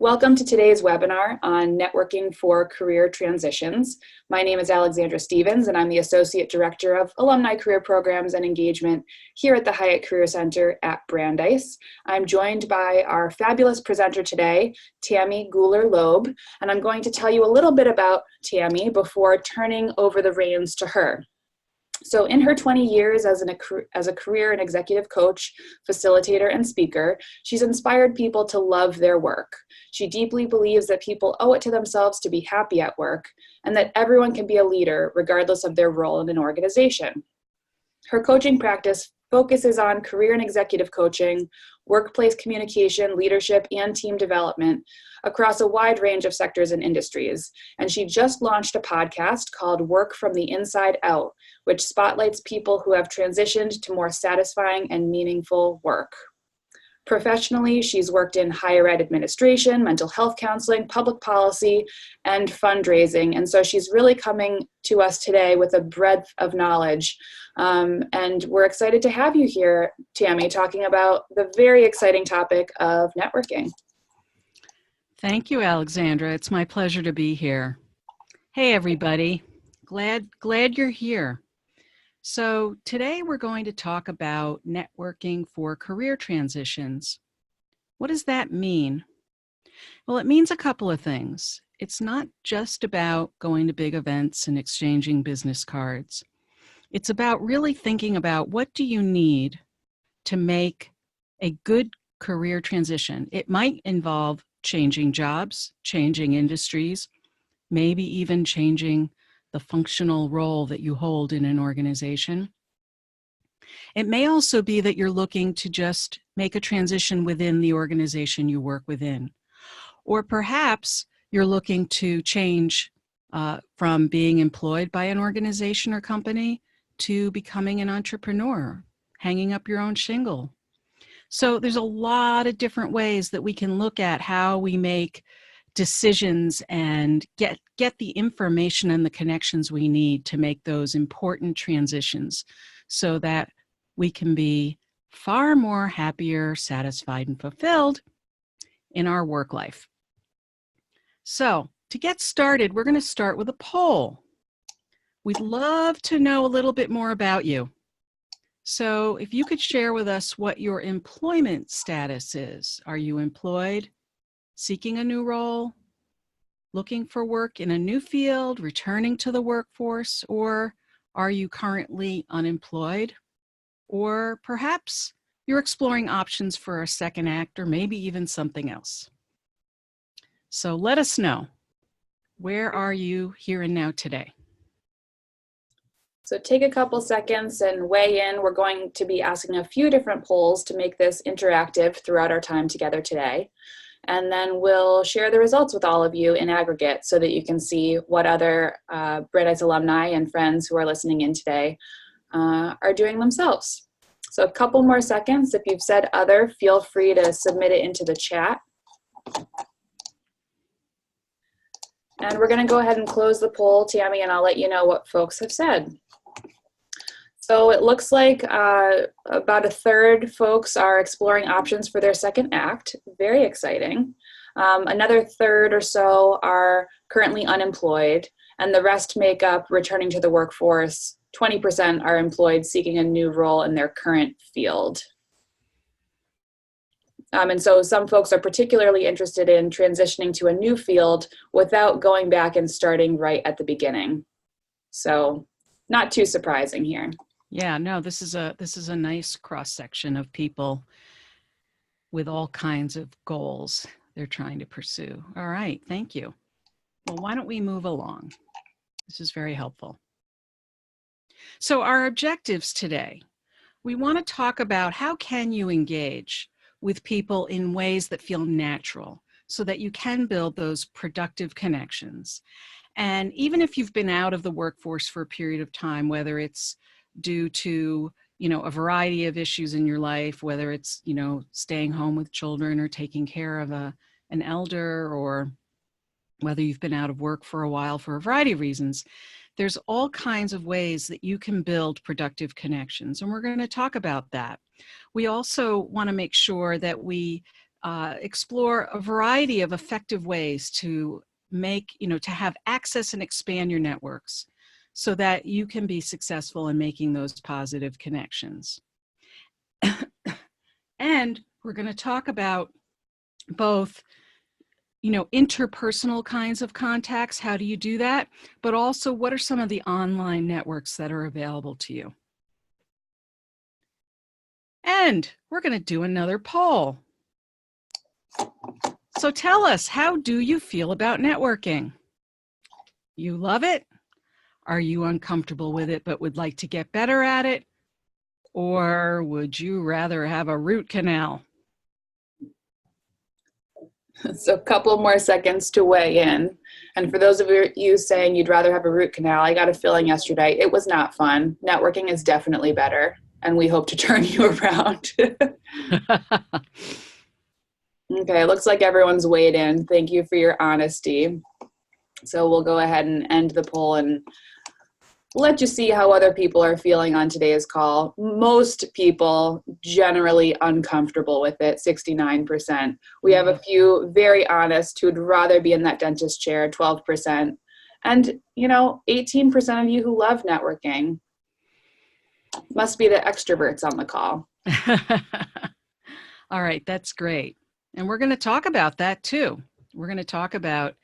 Welcome to today's webinar on networking for career transitions. My name is Alexandra Stevens, and I'm the Associate Director of Alumni Career Programs and Engagement here at the Hiatt Career Center at Brandeis. I'm joined by our fabulous presenter today, Tammy Gooler Loeb, and I'm going to tell you a little bit about Tammy before turning over the reins to her. So in her 20 years as a career and executive coach, facilitator, and speaker, she's inspired people to love their work. She deeply believes that people owe it to themselves to be happy at work, and that everyone can be a leader regardless of their role in an organization. Her coaching practice focuses on career and executive coaching, workplace communication, leadership, and team development across a wide range of sectors and industries. And she just launched a podcast called Work from the Inside Out, which spotlights people who have transitioned to more satisfying and meaningful work. Professionally, she's worked in higher ed administration, mental health counseling, public policy, and fundraising. And so she's really coming to us today with a breadth of knowledge. And we're excited to have you here, Tammy, talking about the very exciting topic of networking. Thank you, Alexandra. It's my pleasure to be here. Hey, everybody. Glad you're here. So today we're going to talk about networking for career transitions. What does that mean? Well, it means a couple of things. It's not just about going to big events and exchanging business cards. It's about really thinking about what do you need to make a good career transition. It might involve changing jobs, changing industries, maybe even changing the functional role that you hold in an organization. It may also be that you're looking to just make a transition within the organization you work within. Or perhaps you're looking to change from being employed by an organization or company to becoming an entrepreneur, hanging up your own shingle. So there's a lot of different ways that we can look at how we make decisions and get the information and the connections we need to make those important transitions so that we can be far more happier, satisfied, and fulfilled in our work life. So to get started, we're going to start with a poll. We'd love to know a little bit more about you. So if you could share with us what your employment status is. Are you employed? Seeking a new role, looking for work in a new field, returning to the workforce, or are you currently unemployed? Or perhaps you're exploring options for a second act or maybe even something else. So let us know. Where are you here and now today? So take a couple seconds and weigh in. We're going to be asking a few different polls to make this interactive throughout our time together today. And then we'll share the results with all of you in aggregate so that you can see what other Brandeis alumni and friends who are listening in today are doing themselves. So a couple more seconds. If you've said other, feel free to submit it into the chat. And we're going to go ahead and close the poll, Tammy, and I'll let you know what folks have said. So it looks like about a third folks are exploring options for their second act. Very exciting. Another third or so are currently unemployed, and the rest make up returning to the workforce. 20% are employed seeking a new role in their current field. And so some folks are particularly interested in transitioning to a new field without going back and starting right at the beginning. So not too surprising here. Yeah, no, this is a nice cross-section of people with all kinds of goals they're trying to pursue. All right, thank you. Well, why don't we move along? This is very helpful. So our objectives today, we want to talk about how can you engage with people in ways that feel natural so that you can build those productive connections. And even if you've been out of the workforce for a period of time, whether it's due to, a variety of issues in your life, whether it's, staying home with children or taking care of an elder, or whether you've been out of work for a while for a variety of reasons, there's all kinds of ways that you can build productive connections. And we're going to talk about that. We also want to make sure that we explore a variety of effective ways to to have access and expand your networks so that you can be successful in making those positive connections. And we're going to talk about both, interpersonal kinds of contacts. How do you do that? But also, what are some of the online networks that are available to you? And we're going to do another poll. So tell us, how do you feel about networking? You love it? Are you uncomfortable with it but would like to get better at it? Or would you rather have a root canal? So a couple more seconds to weigh in. And for those of you saying you'd rather have a root canal, I got a feeling yesterday it was not fun. Networking is definitely better, and we hope to turn you around. Okay, looks like everyone's weighed in. Thank you for your honesty. So we'll go ahead and end the poll and let you see how other people are feeling on today's call. Most people generally uncomfortable with it, 69%. We have a few very honest who'd rather be in that dentist chair, 12%. And, 18% of you who love networking. Must be the extroverts on the call. All right, that's great. And we're going to talk about that too. We're going to talk about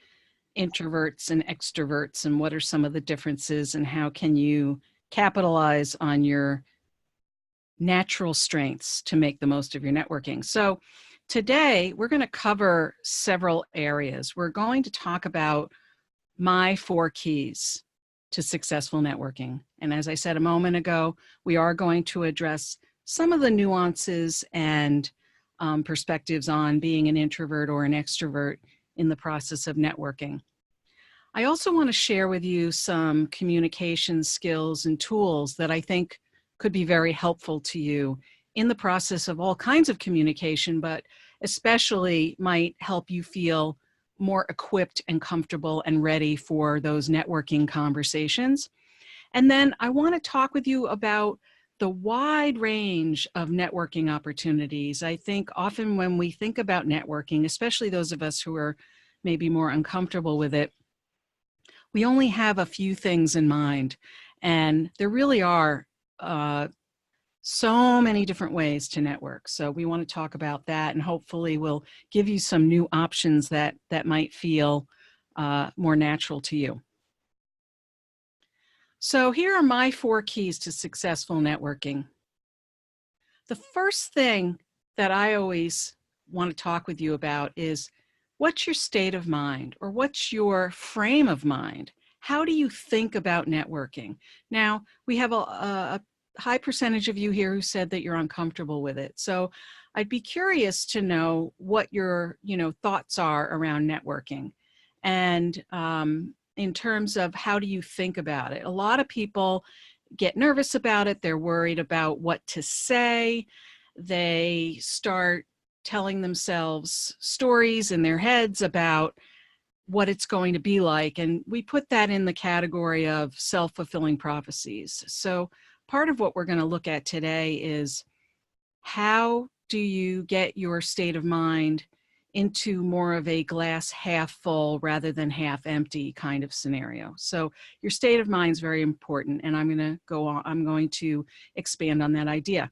introverts and extroverts and what are some of the differences and how can you capitalize on your natural strengths to make the most of your networking. So today we're going to cover several areas. We're going to talk about my 4 keys to successful networking. And as I said a moment ago, we are going to address some of the nuances and perspectives on being an introvert or an extrovert in the process of networking. I also want to share with you some communication skills and tools that I think could be very helpful to you in the process of all kinds of communication, but especially might help you feel more equipped and comfortable and ready for those networking conversations. And then I want to talk with you about the wide range of networking opportunities. I think often when we think about networking, especially those of us who are maybe more uncomfortable with it, we only have a few things in mind. And there really are so many different ways to network. So we want to talk about that, and hopefully we'll give you some new options that might feel more natural to you. So here are my 4 keys to successful networking. The first thing that I always want to talk with you about is, what's your state of mind, or what's your frame of mind? How do you think about networking? Now, we have a high percentage of you here who said that you're uncomfortable with it. So I'd be curious to know what your thoughts are around networking. And in terms of how do you think about it? A lot of people get nervous about it. They're worried about what to say. They start telling themselves stories in their heads about what it's going to be like. And we put that in the category of self-fulfilling prophecies. So part of what we're going to look at today is, how do you get your state of mind into more of a glass half full rather than half empty kind of scenario? So your state of mind is very important, and I'm going to expand on that idea.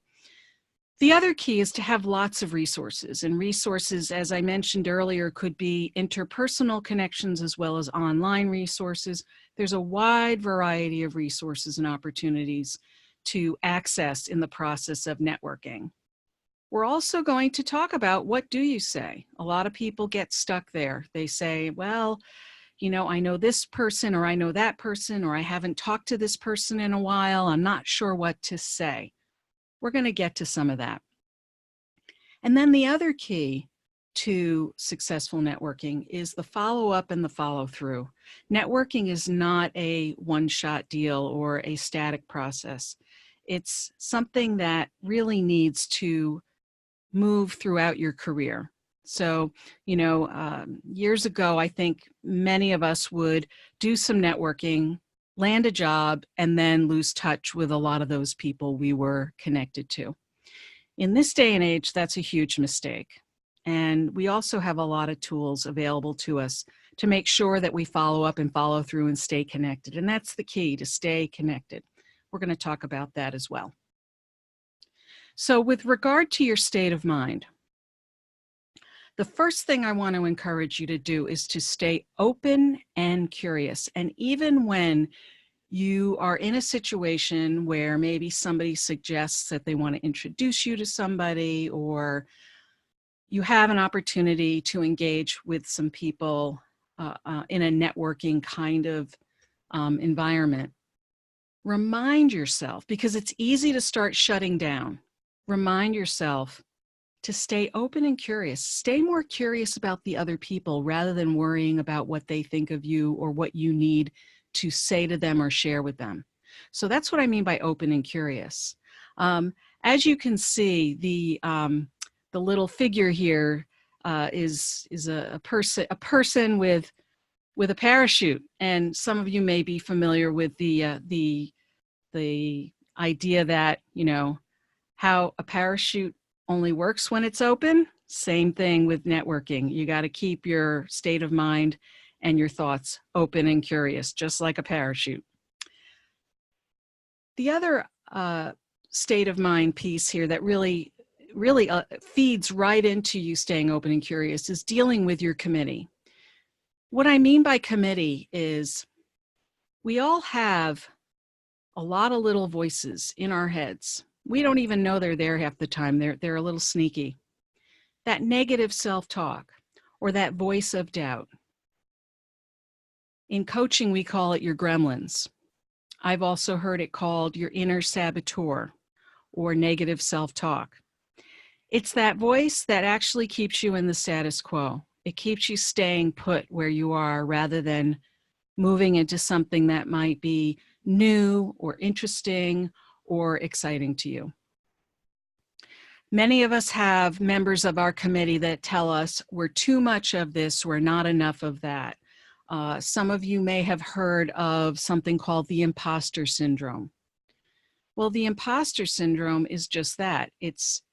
The other key is to have lots of resources, and resources, as I mentioned earlier, could be interpersonal connections as well as online resources. There's a wide variety of resources and opportunities to access in the process of networking. We're also going to talk about, what do you say? A lot of people get stuck there. They say, well, I know this person, or I know that person, or I haven't talked to this person in a while. I'm not sure what to say. We're going to get to some of that. And then the other key to successful networking is the follow-up and the follow-through. Networking is not a one-shot deal or a static process. It's something that really needs to move throughout your career. So, years ago, I think many of us would do some networking, land a job, and then lose touch with a lot of those people we were connected to. In this day and age, that's a huge mistake. And we also have a lot of tools available to us to make sure that we follow up and follow through and stay connected. And that's the key, to stay connected. We're going to talk about that as well. So with regard to your state of mind, the first thing I want to encourage you to do is to stay open and curious. And even when you are in a situation where maybe somebody suggests that they want to introduce you to somebody, or you have an opportunity to engage with some people in a networking kind of environment, remind yourself, because it's easy to start shutting down, remind yourself to stay open and curious. Stay more curious about the other people rather than worrying about what they think of you or what you need to say to them or share with them. So that's what I mean by open and curious. As you can see, the little figure here is a person with a parachute, and some of you may be familiar with the idea that, you know, how a parachute only works when it's open. Same thing with networking. You got to keep your state of mind and your thoughts open and curious, just like a parachute. The other state of mind piece here that really feeds right into you staying open and curious is dealing with your committee. What I mean by committee is we all have a lot of little voices in our heads. We don't even know they're there half the time. They're a little sneaky. That negative self-talk or that voice of doubt. In coaching, we call it your gremlins. I've also heard it called your inner saboteur or negative self-talk. It's that voice that actually keeps you in the status quo. It keeps you staying put where you are rather than moving into something that might be new or interesting or exciting to you. Many of us have members of our committee that tell us we're too much of this, we're not enough of that. Some of you may have heard of something called the imposter syndrome. Well, the imposter syndrome is just that. It's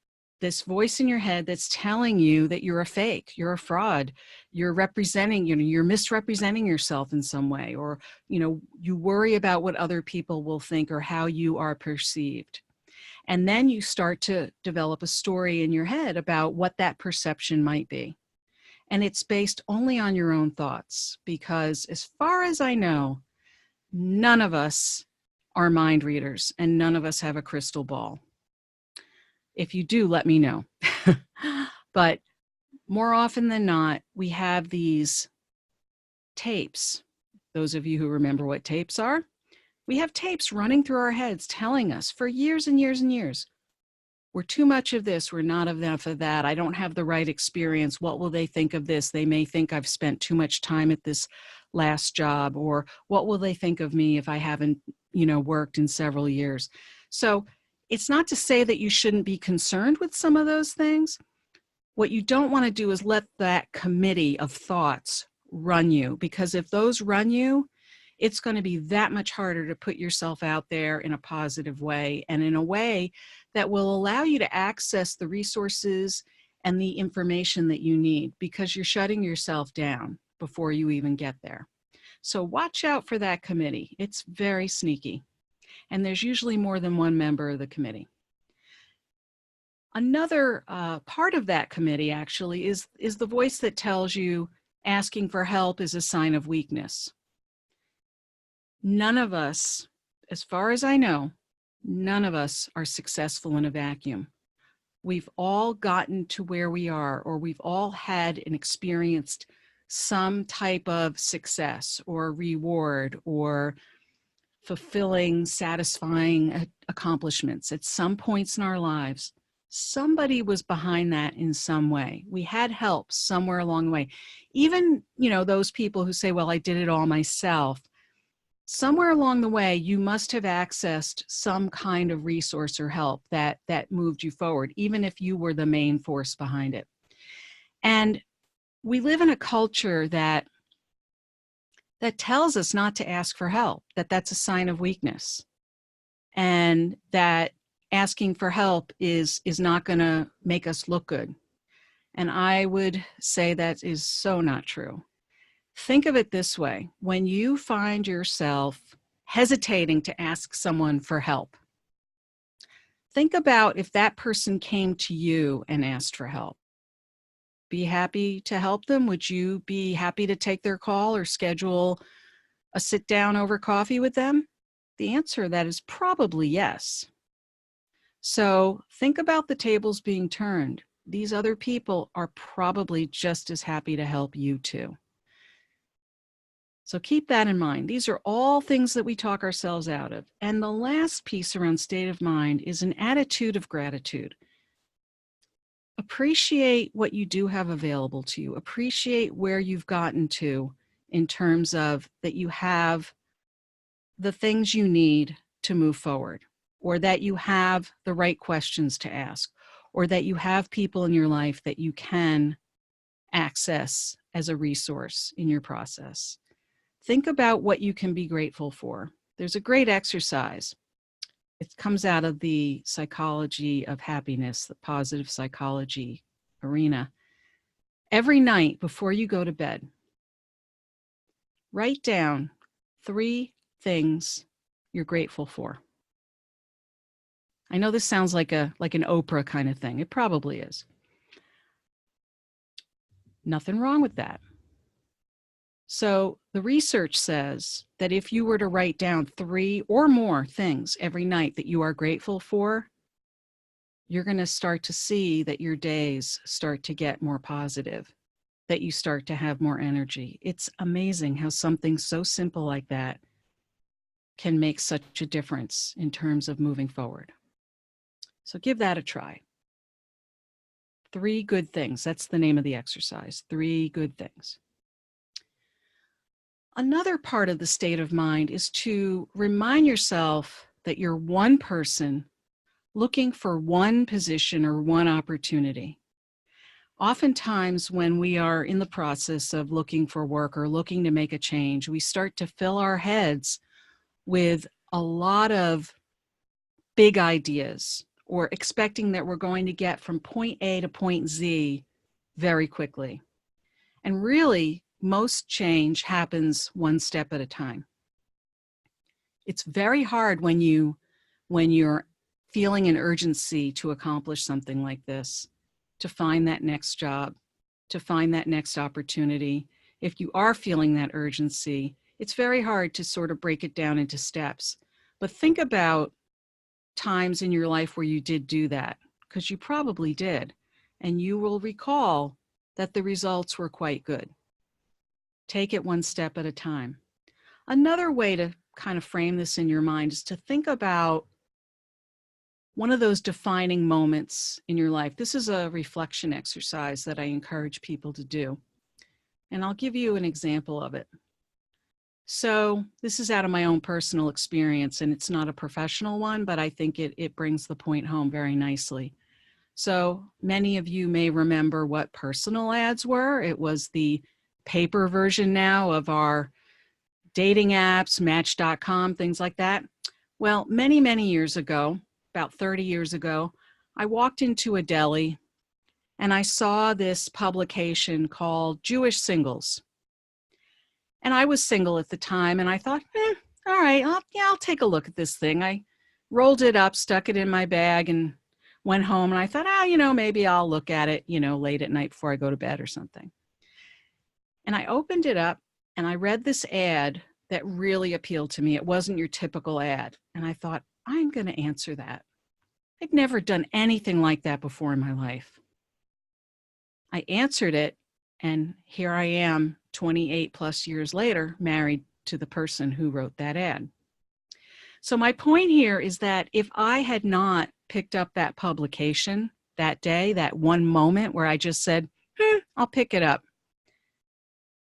this voice in your head that's telling you that you're a fake, you're a fraud, you're representing, you're misrepresenting yourself in some way, or, you worry about what other people will think or how you are perceived. And then you start to develop a story in your head about what that perception might be. And it's based only on your own thoughts, because as far as I know, none of us are mind readers and none of us have a crystal ball. If you do, let me know. But more often than not, we have these tapes. Those of you who remember what tapes are, we have tapes running through our heads telling us for years and years and years, we're too much of this, we're not enough of that, I don't have the right experience, what will they think of this? They may think I've spent too much time at this last job, or what will they think of me if I haven't, worked in several years? So it's not to say that you shouldn't be concerned with some of those things. What you don't want to do is let that committee of thoughts run you, because if those run you, it's going to be that much harder to put yourself out there in a positive way and in a way that will allow you to access the resources and the information that you need, because you're shutting yourself down before you even get there. So watch out for that committee. It's very sneaky. And there's usually more than one member of the committee. Another part of that committee actually is the voice that tells you asking for help is a sign of weakness. None of us, as far as I know, none of us are successful in a vacuum. We've all gotten to where we are, or we've all had and experienced some type of success or reward or fulfilling, satisfying accomplishments at some points in our lives. Somebody was behind that in some way. We had help somewhere along the way. Even, those people who say, well, I did it all myself. Somewhere along the way, you must have accessed some kind of resource or help that moved you forward, even if you were the main force behind it. And we live in a culture that tells us not to ask for help, that that's a sign of weakness, and that asking for help is not going to make us look good. And I would say that is so not true. Think of it this way. When you find yourself hesitating to ask someone for help, think about if that person came to you and asked for help. Be happy to help them? Would you be happy to take their call or schedule a sit down over coffee with them? The answer to that is probably yes. So think about the tables being turned. These other people are probably just as happy to help you too. So keep that in mind. These are all things that we talk ourselves out of. And the last piece around state of mind is an attitude of gratitude. Appreciate what you do have available to you. Appreciate where you've gotten to in terms of that you have the things you need to move forward, or that you have the right questions to ask, or that you have people in your life that you can access as a resource in your process. Think about what you can be grateful for. There's a great exercise. It comes out of the psychology of happiness, the positive psychology arena. Every night before you go to bed, write down 3 things you're grateful for. I know this sounds like an Oprah kind of thing. It probably is. Nothing wrong with that. So the research says that if you were to write down 3 or more things every night that you are grateful for, you're going to start to see that your days start to get more positive, that you start to have more energy. It's amazing how something so simple like that can make such a difference in terms of moving forward. So give that a try. 3 good things. That's the name of the exercise. 3 good things. Another part of the state of mind is to remind yourself that you're one person looking for one position or one opportunity. Oftentimes, when we are in the process of looking for work or looking to make a change, we start to fill our heads with a lot of big ideas, or expecting that we're going to get from point A to point Z very quickly. And really, most change happens one step at a time. It's very hard when you're feeling an urgency to accomplish something like this, to find that next job, to find that next opportunity. If you are feeling that urgency, it's very hard to sort of break it down into steps. But think about times in your life where you did do that, because you probably did, and you will recall that the results were quite good. Take it one step at a time. Another way to kind of frame this in your mind is to think about one of those defining moments in your life. This is a reflection exercise that I encourage people to do, and I'll give you an example of it. So this is out of my own personal experience, and it's not a professional one, but I think it brings the point home very nicely. So many of you may remember what personal ads were. It was the paper version now of our dating apps, Match.com, things like that. Well, many, many years ago, about 30 years ago, I walked into a deli and I saw this publication called Jewish Singles. And I was single at the time, and I thought, all right, I'll take a look at this thing. I rolled it up, stuck it in my bag, and went home. And I thought, maybe I'll look at it, late at night before I go to bed or something. And I opened it up, and I read this ad that really appealed to me. It wasn't your typical ad. And I thought, I'm going to answer that. I'd never done anything like that before in my life. I answered it, and here I am 28 plus years later, married to the person who wrote that ad. So my point here is that if I had not picked up that publication that day, that one moment where I just said, I'll pick it up,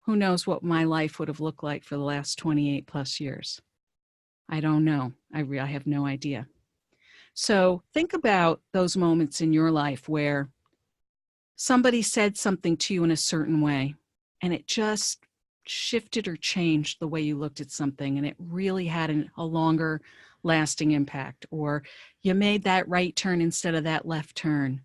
who knows what my life would have looked like for the last 28 plus years. I don't know. I have no idea. So think about those moments in your life where somebody said something to you in a certain way, and it just shifted or changed the way you looked at something, and it really had a longer lasting impact. Or you made that right turn instead of that left turn,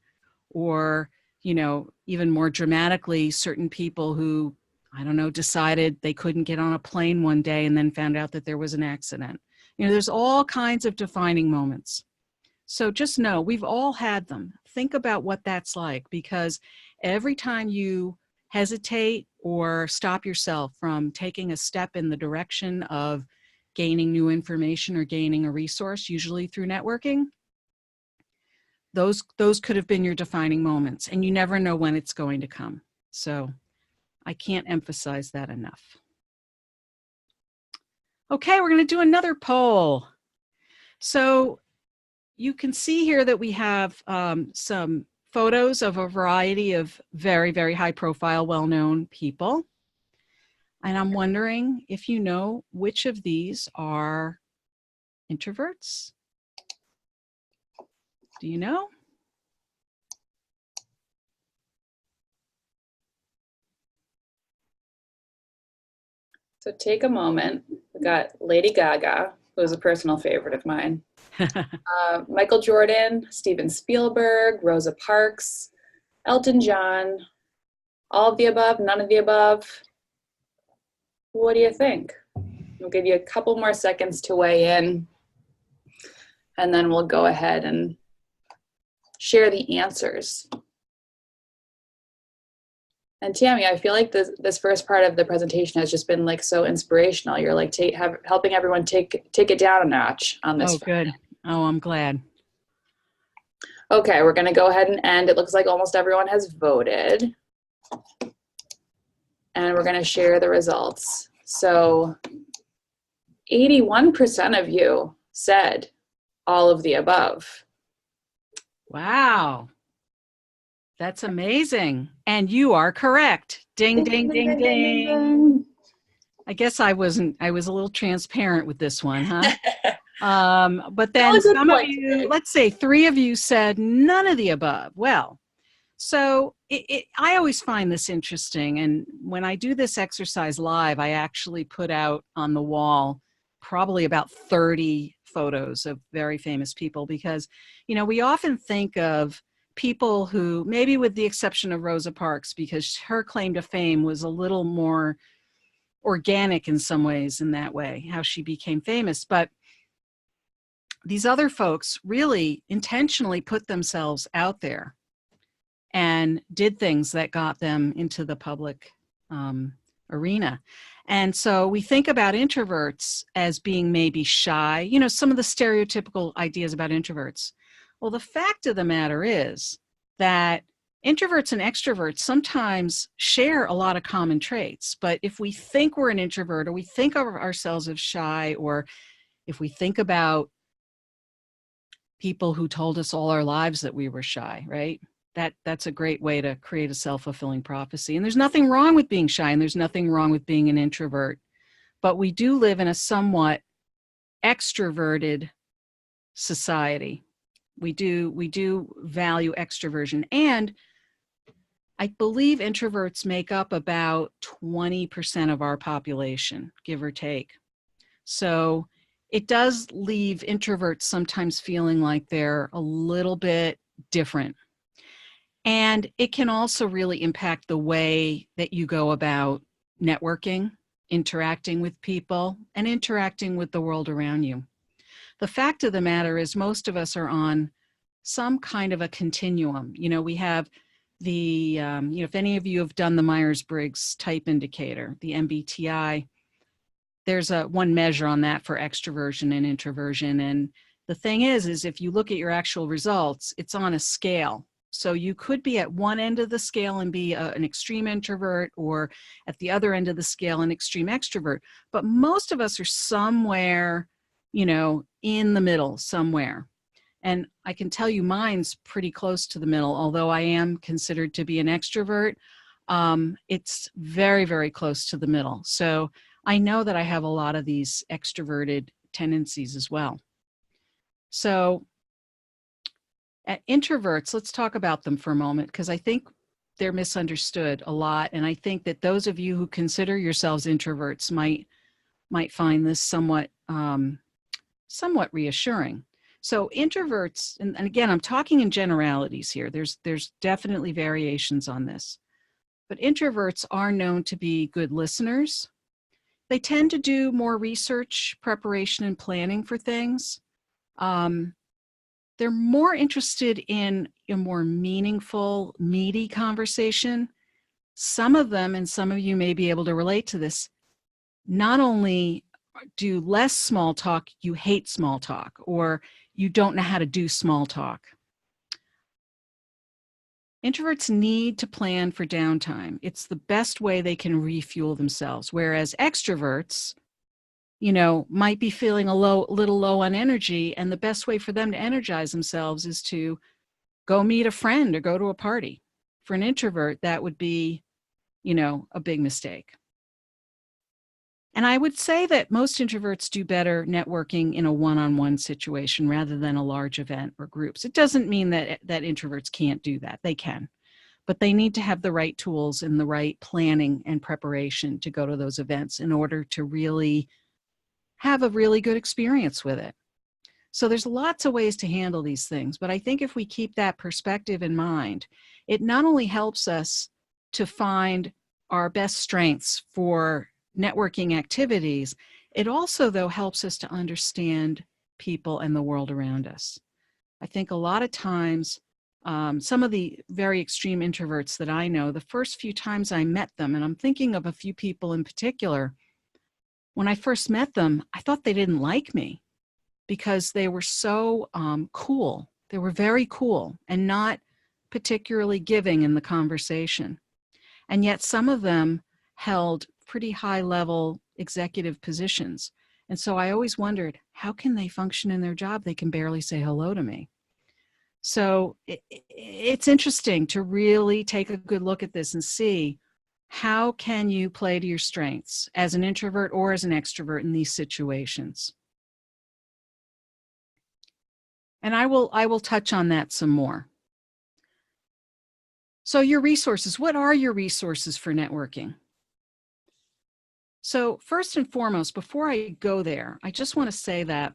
or even more dramatically, certain people who, I don't know, decided they couldn't get on a plane one day and then found out that there was an accident. There's all kinds of defining moments. So just know we've all had them. Think about what that's like, because every time you hesitate or stop yourself from taking a step in the direction of gaining new information or gaining a resource, usually through networking, those could have been your defining moments, and you never know when it's going to come. So I can't emphasize that enough. Okay, we're going to do another poll. So you can see here that we have some photos of a variety of very, very high profile, well-known people. And I'm wondering if you know which of these are introverts. Do you know? So take a moment. We got Lady Gaga, who is a personal favorite of mine. Michael Jordan, Steven Spielberg, Rosa Parks, Elton John, all of the above, none of the above. What do you think? We'll give you a couple more seconds to weigh in, and then we'll go ahead and share the answers. And Tammy, I feel like this first part of the presentation has just been like so inspirational. You're like helping everyone take it down a notch on this. Oh, good. Oh, I'm glad. Okay, we're going to go ahead and end. It looks like almost everyone has voted. And we're going to share the results. So 81% of you said all of the above. Wow. That's amazing. And you are correct. Ding, ding, ding, ding, ding. I guess I was a little transparent with this one, huh? But then some of you, let's say 3 of you said none of the above. Well, so I always find this interesting. And when I do this exercise live, I actually put out on the wall probably about 30 photos of very famous people, because, we often think of people who, maybe with the exception of Rosa Parks, because her claim to fame was a little more organic in some ways in that way, how she became famous. But these other folks really intentionally put themselves out there and did things that got them into the public arena. And so we think about introverts as being maybe shy, some of the stereotypical ideas about introverts. Well, the fact of the matter is that introverts and extroverts sometimes share a lot of common traits. But if we think we're an introvert, or we think of ourselves as shy, or if we think about people who told us all our lives that we were shy, right? That's a great way to create a self-fulfilling prophecy. And there's nothing wrong with being shy, and there's nothing wrong with being an introvert. But we do live in a somewhat extroverted society. We do value extroversion. And I believe introverts make up about 20% of our population, give or take. So it does leave introverts sometimes feeling like they're a little bit different. And it can also really impact the way that you go about networking, interacting with people, and interacting with the world around you. The fact of the matter is most of us are on some kind of a continuum. We have the, if any of you have done the Myers-Briggs type indicator, the MBTI, there's one measure on that for extroversion and introversion. And the thing is if you look at your actual results, it's on a scale. So you could be at one end of the scale and be an extreme introvert, or at the other end of the scale, an extreme extrovert. But most of us are somewhere, in the middle somewhere. And I can tell you mine's pretty close to the middle, although I am considered to be an extrovert. It's very, very close to the middle. So I know that I have a lot of these extroverted tendencies as well. So introverts, let's talk about them for a moment, because I think they're misunderstood a lot. And I think that those of you who consider yourselves introverts might find this somewhat reassuring. So introverts, and again, I'm talking in generalities here. There's definitely variations on this. But introverts are known to be good listeners. They tend to do more research, preparation, and planning for things. They're more interested in a more meaningful, meaty conversation. Some of them, and some of you may be able to relate to this, not only do less small talk, you hate small talk, or you don't know how to do small talk. Introverts need to plan for downtime. It's the best way they can refuel themselves, whereas extroverts, might be feeling a little low on energy, and the best way for them to energize themselves is to go meet a friend or go to a party. For an introvert, that would be, a big mistake. And I would say that most introverts do better networking in a one-on-one situation rather than a large event or groups. It doesn't mean that introverts can't do that. They can. But they need to have the right tools and the right planning and preparation to go to those events in order to really have a really good experience with it. So there's lots of ways to handle these things, but I think if we keep that perspective in mind, it not only helps us to find our best strengths for networking activities, it also, though, helps us to understand people and the world around us. I think a lot of times, some of the very extreme introverts that I know, the first few times I met them, and I'm thinking of a few people in particular, when I first met them, I thought they didn't like me because they were so cool. They were very cool and not particularly giving in the conversation. And yet some of them held pretty high-level executive positions. And so I always wondered, how can they function in their job? They can barely say hello to me. So it's interesting to really take a good look at this and see how can you play to your strengths as an introvert or as an extrovert in these situations. And I will touch on that some more. So your resources, what are your resources for networking? So first and foremost, before I go there, I just want to say that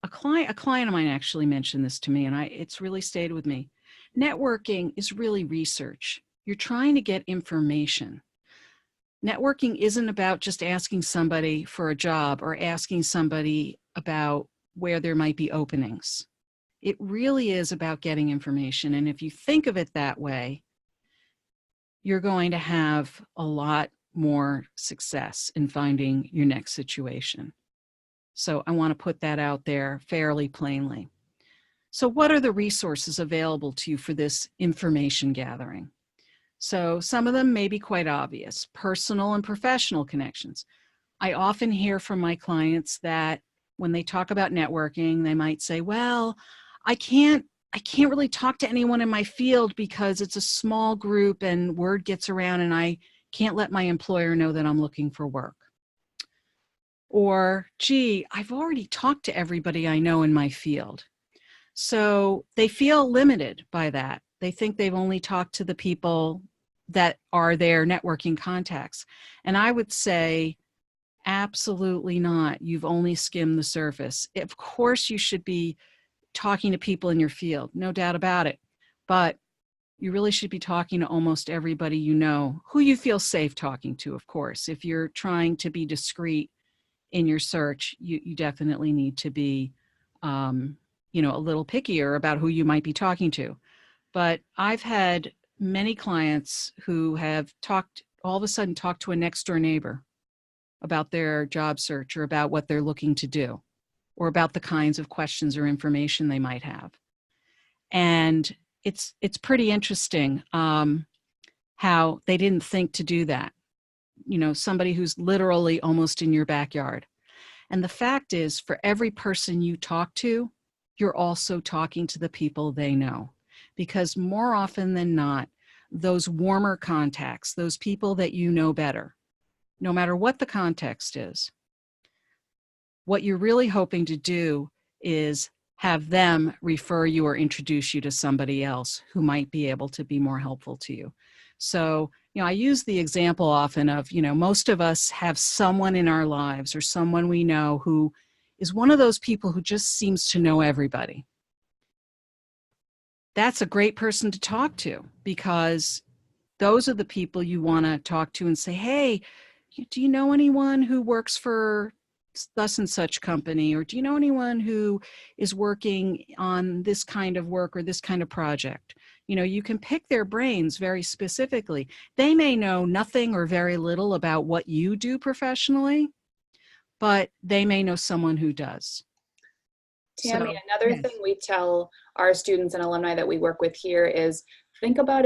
a client of mine actually mentioned this to me, and it's really stayed with me. Networking is really research. You're trying to get information. Networking isn't about just asking somebody for a job or asking somebody about where there might be openings. It really is about getting information. And if you think of it that way, you're going to have a lot more success in finding your next situation. So I want to put that out there fairly plainly. So what are the resources available to you for this information gathering? So some of them may be quite obvious: personal and professional connections. I often hear from my clients that when they talk about networking, they might say, well, I can't really talk to anyone in my field because it's a small group and word gets around and I can't let my employer know that I'm looking for work. Or, gee, I've already talked to everybody I know in my field. So they feel limited by that. They think they've only talked to the people that are their networking contacts. And I would say, absolutely not. You've only skimmed the surface. Of course, you should be talking to people in your field, no doubt about it. But you really should be talking to almost everybody you know, who you feel safe talking to, of course. If you're trying to be discreet in your search, you definitely need to be, a little pickier about who you might be talking to. But I've had many clients who have all of a sudden talked to a next door neighbor about their job search or about what they're looking to do or about the kinds of questions or information they might have. And it's pretty interesting how they didn't think to do that. Somebody who's literally almost in your backyard. And the fact is, for every person you talk to, you're also talking to the people they know. Because more often than not, those warmer contacts, those people that you know better, no matter what the context is, what you're really hoping to do is have them refer you or introduce you to somebody else who might be able to be more helpful to you. So, I use the example often of, most of us have someone in our lives or someone we know who is one of those people who just seems to know everybody. That's a great person to talk to, because those are the people you want to talk to and say, hey, do you know anyone who works for thus and such company? Or do you know anyone who is working on this kind of work or this kind of project? You know, you can pick their brains very specifically. They may know nothing or very little about what you do professionally, but they may know someone who does. Tammy, So, another yes. thing we tell our students and alumni that we work with here is think about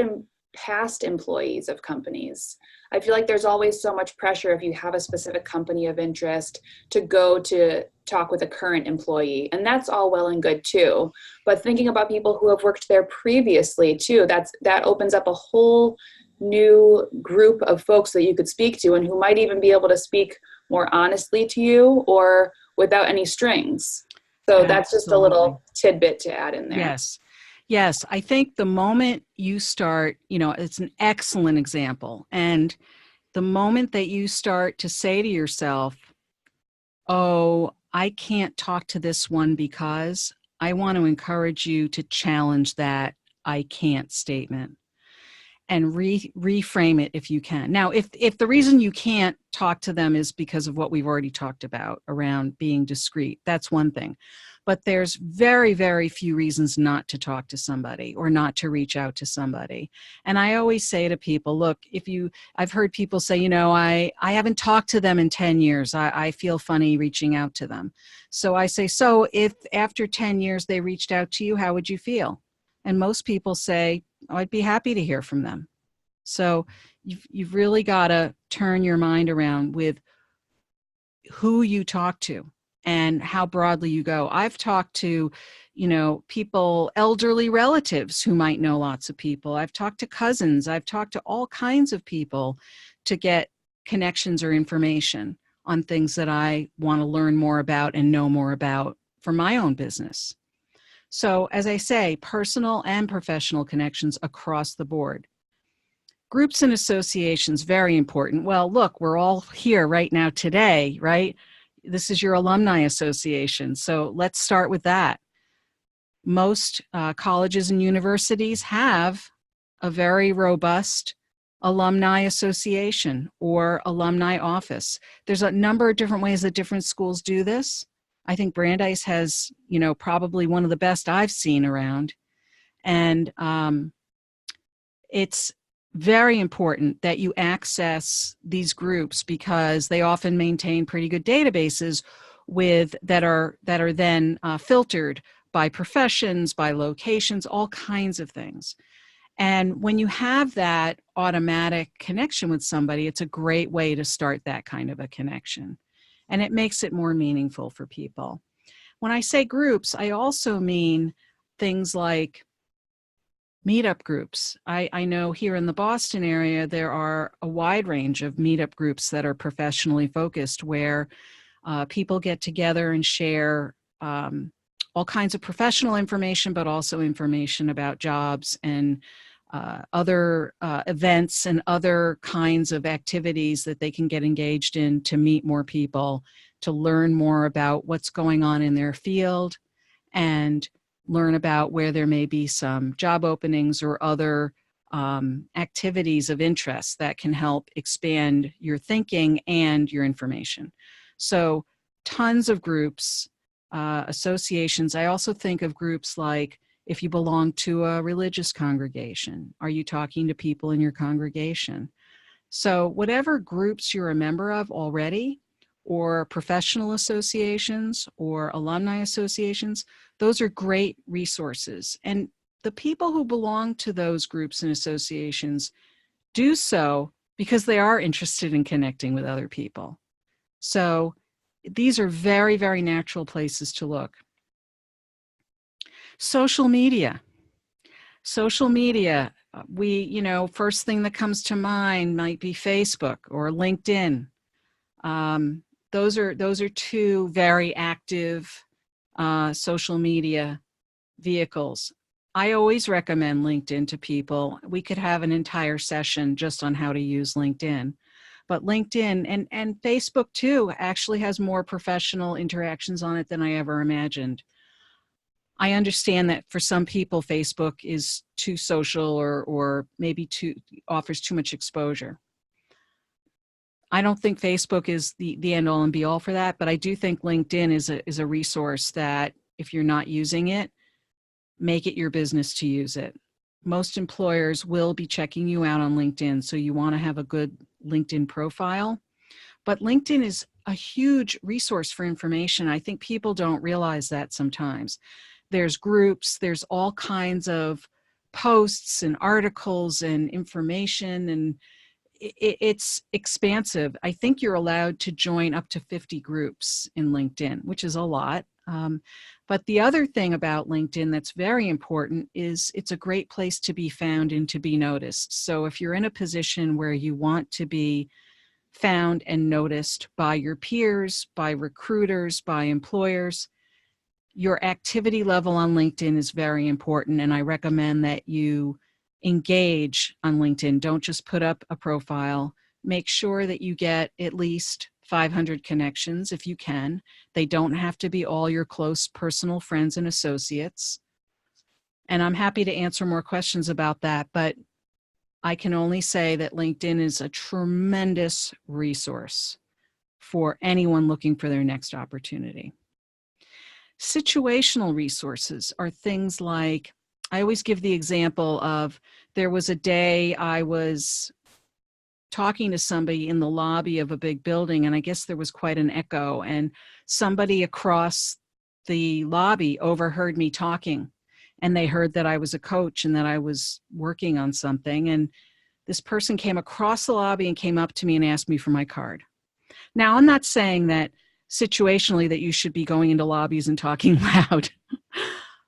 past employees of companies. I feel like there's always so much pressure if you have a specific company of interest to go to talk with a current employee, and that's all well and good too. But thinking about people who have worked there previously too, that opens up a whole new group of folks that you could speak to and who might even be able to speak more honestly to you or without any strings. So that's just a Absolutely. little tidbit to add in there. Yes. Yes. I think the moment you start, you know, it's an excellent example. And the moment that you start to say to yourself, oh, I can't talk to this one because, I want to encourage you to challenge that I can't statement and reframe it if you can. Now, if the reason you can't talk to them is because of what we've already talked about around being discreet, that's one thing. But there's very, very few reasons not to talk to somebody or not to reach out to somebody. And I always say to people, look, I've heard people say, you know, I haven't talked to them in 10 years. I feel funny reaching out to them. So I say, so if after 10 years they reached out to you, how would you feel? And most people say, oh, I'd be happy to hear from them. So you've really got to turn your mind around with who you talk to and how broadly you go. I've talked to, you know, people, elderly relatives who might know lots of people. I've talked to cousins. I've talked to all kinds of people to get connections or information on things that I want to learn more about and know more about for my own business. So, as I say, personal and professional connections across the board. Groups and associations, very important. Well, look, we're all here right now today, right? This is your alumni association. So let's start with that. Most colleges and universities have a very robust alumni association or alumni office. There's a number of different ways that different schools do this. I think Brandeis has, you know, probably one of the best I've seen around. And it's very important that you access these groups because they often maintain pretty good databases that are then filtered by professions, by locations, all kinds of things. And when you have that automatic connection with somebody, it's a great way to start that kind of a connection. And it makes it more meaningful for people. When I say groups, I also mean things like meetup groups. I know here in the Boston area, there are a wide range of meetup groups that are professionally focused where people get together and share all kinds of professional information, but also information about jobs and other events and other kinds of activities that they can get engaged in to meet more people, to learn more about what's going on in their field, and learn about where there may be some job openings or other activities of interest that can help expand your thinking and your information. So tons of groups, associations. I also think of groups like if you belong to a religious congregation, are you talking to people in your congregation? So whatever groups you're a member of already, or professional associations or alumni associations, those are great resources. And the people who belong to those groups and associations do so because they are interested in connecting with other people. So these are very, very natural places to look. Social media. Social media, first thing that comes to mind might be Facebook or LinkedIn. Those are two very active social media vehicles. I always recommend LinkedIn to people. We could have an entire session just on how to use LinkedIn. But LinkedIn and Facebook too actually has more professional interactions on it than I ever imagined. I understand that for some people, Facebook is too social or maybe offers too much exposure. I don't think Facebook is the end all and be all for that, but I do think LinkedIn is a resource that if you're not using it, make it your business to use it. Most employers will be checking you out on LinkedIn, so you want to have a good LinkedIn profile. But LinkedIn is a huge resource for information. I think people don't realize that sometimes. There's groups, there's all kinds of posts and articles and information, and it's expansive. I think you're allowed to join up to 50 groups in LinkedIn, which is a lot. But the other thing about LinkedIn that's very important is it's a great place to be found and to be noticed. So if you're in a position where you want to be found and noticed by your peers, by recruiters, by employers, your activity level on LinkedIn is very important, and I recommend that you engage on LinkedIn. Don't just put up a profile. Make sure that you get at least 500 connections if you can. They don't have to be all your close personal friends and associates. And I'm happy to answer more questions about that, but I can only say that LinkedIn is a tremendous resource for anyone looking for their next opportunity. Situational resources are things like, I always give the example of, there was a day I was talking to somebody in the lobby of a big building, and I guess there was quite an echo, and somebody across the lobby overheard me talking, and they heard that I was a coach and that I was working on something, and this person came across the lobby and came up to me and asked me for my card. Now, I'm not saying that situationally that you should be going into lobbies and talking loud,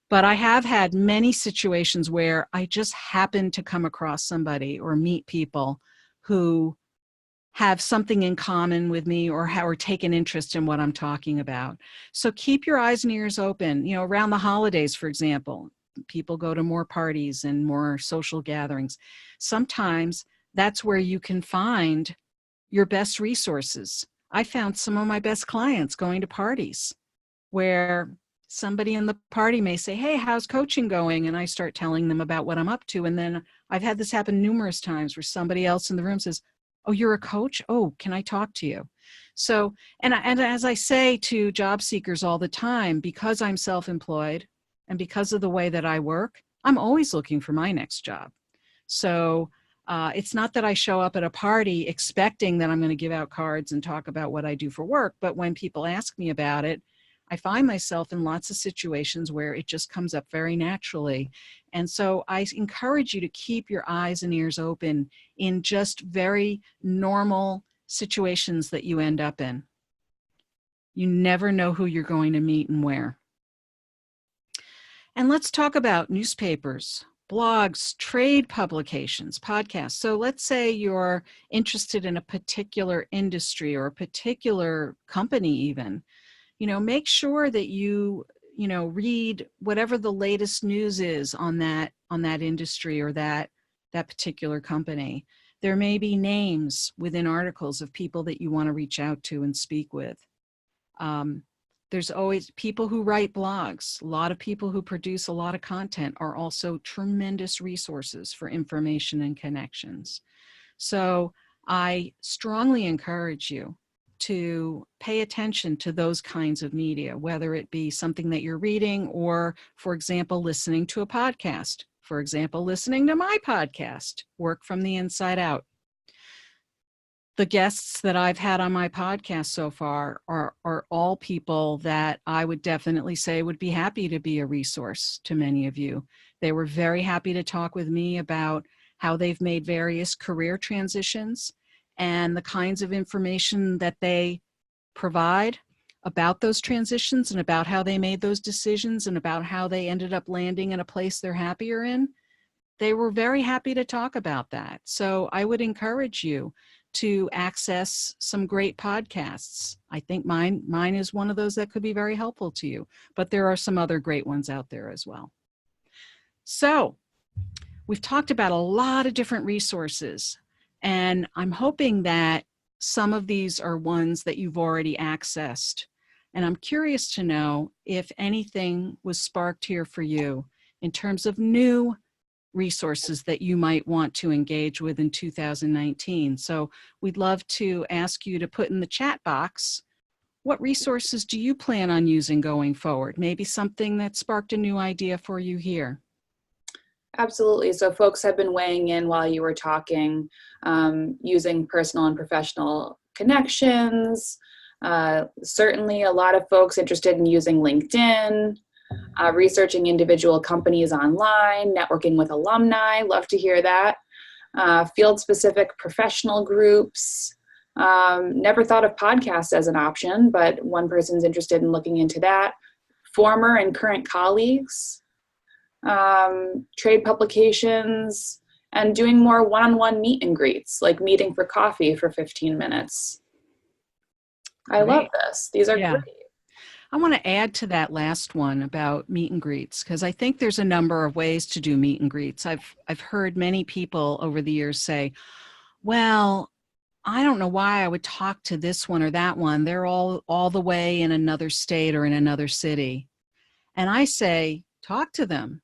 but I have had many situations where I just happened to come across somebody or meet people who have something in common with me or take an interest in what I'm talking about. So keep your eyes and ears open. You know, around the holidays, for example, people go to more parties and more social gatherings. Sometimes that's where you can find your best resources. I found some of my best clients going to parties where somebody in the party may say, hey, how's coaching going? And I start telling them about what I'm up to. And then I've had this happen numerous times where somebody else in the room says, oh, you're a coach? Oh, can I talk to you? So, and as I say to job seekers all the time, because I'm self-employed and because of the way that I work, I'm always looking for my next job. So it's not that I show up at a party expecting that I'm going to give out cards and talk about what I do for work, but when people ask me about it, I find myself in lots of situations where it just comes up very naturally. And so I encourage you to keep your eyes and ears open in just very normal situations that you end up in. You never know who you're going to meet and where. And let's talk about newspapers, blogs, trade publications, podcasts. So let's say you're interested in a particular industry or a particular company even. You know, make sure that you read whatever the latest news is on that industry or that particular company. There may be names within articles of people that you want to reach out to and speak with. There's always people who write blogs. A lot of people who produce a lot of content are also tremendous resources for information and connections. So I strongly encourage you to pay attention to those kinds of media, whether it be something that you're reading or, for example, listening to a podcast. For example, listening to my podcast, Work from the Inside Out. The guests that I've had on my podcast so far are all people that I would definitely say would be happy to be a resource to many of you. They were very happy to talk with me about how they've made various career transitions and the kinds of information that they provide about those transitions and about how they made those decisions and about how they ended up landing in a place they're happier in. They were very happy to talk about that. So I would encourage you to access some great podcasts. I think mine is one of those that could be very helpful to you, but there are some other great ones out there as well. So we've talked about a lot of different resources, and I'm hoping that some of these are ones that you've already accessed. And I'm curious to know if anything was sparked here for you in terms of new resources that you might want to engage with in 2019. So we'd love to ask you to put in the chat box, what resources do you plan on using going forward? Maybe something that sparked a new idea for you here. Absolutely. So folks have been weighing in while you were talking, using personal and professional connections. Certainly a lot of folks interested in using LinkedIn, researching individual companies online, networking with alumni. Love to hear that. Field-specific professional groups. Never thought of podcasts as an option, but one person's interested in looking into that. Former and current colleagues. Trade publications, and doing more one-on-one meet and greets, like meeting for coffee for 15 minutes. I love this. These are great. I want to add to that last one about meet and greets, because I think there's a number of ways to do meet and greets. I've heard many people over the years say, well, I don't know why I would talk to this one or that one. They're all the way in another state or in another city. And I say, talk to them.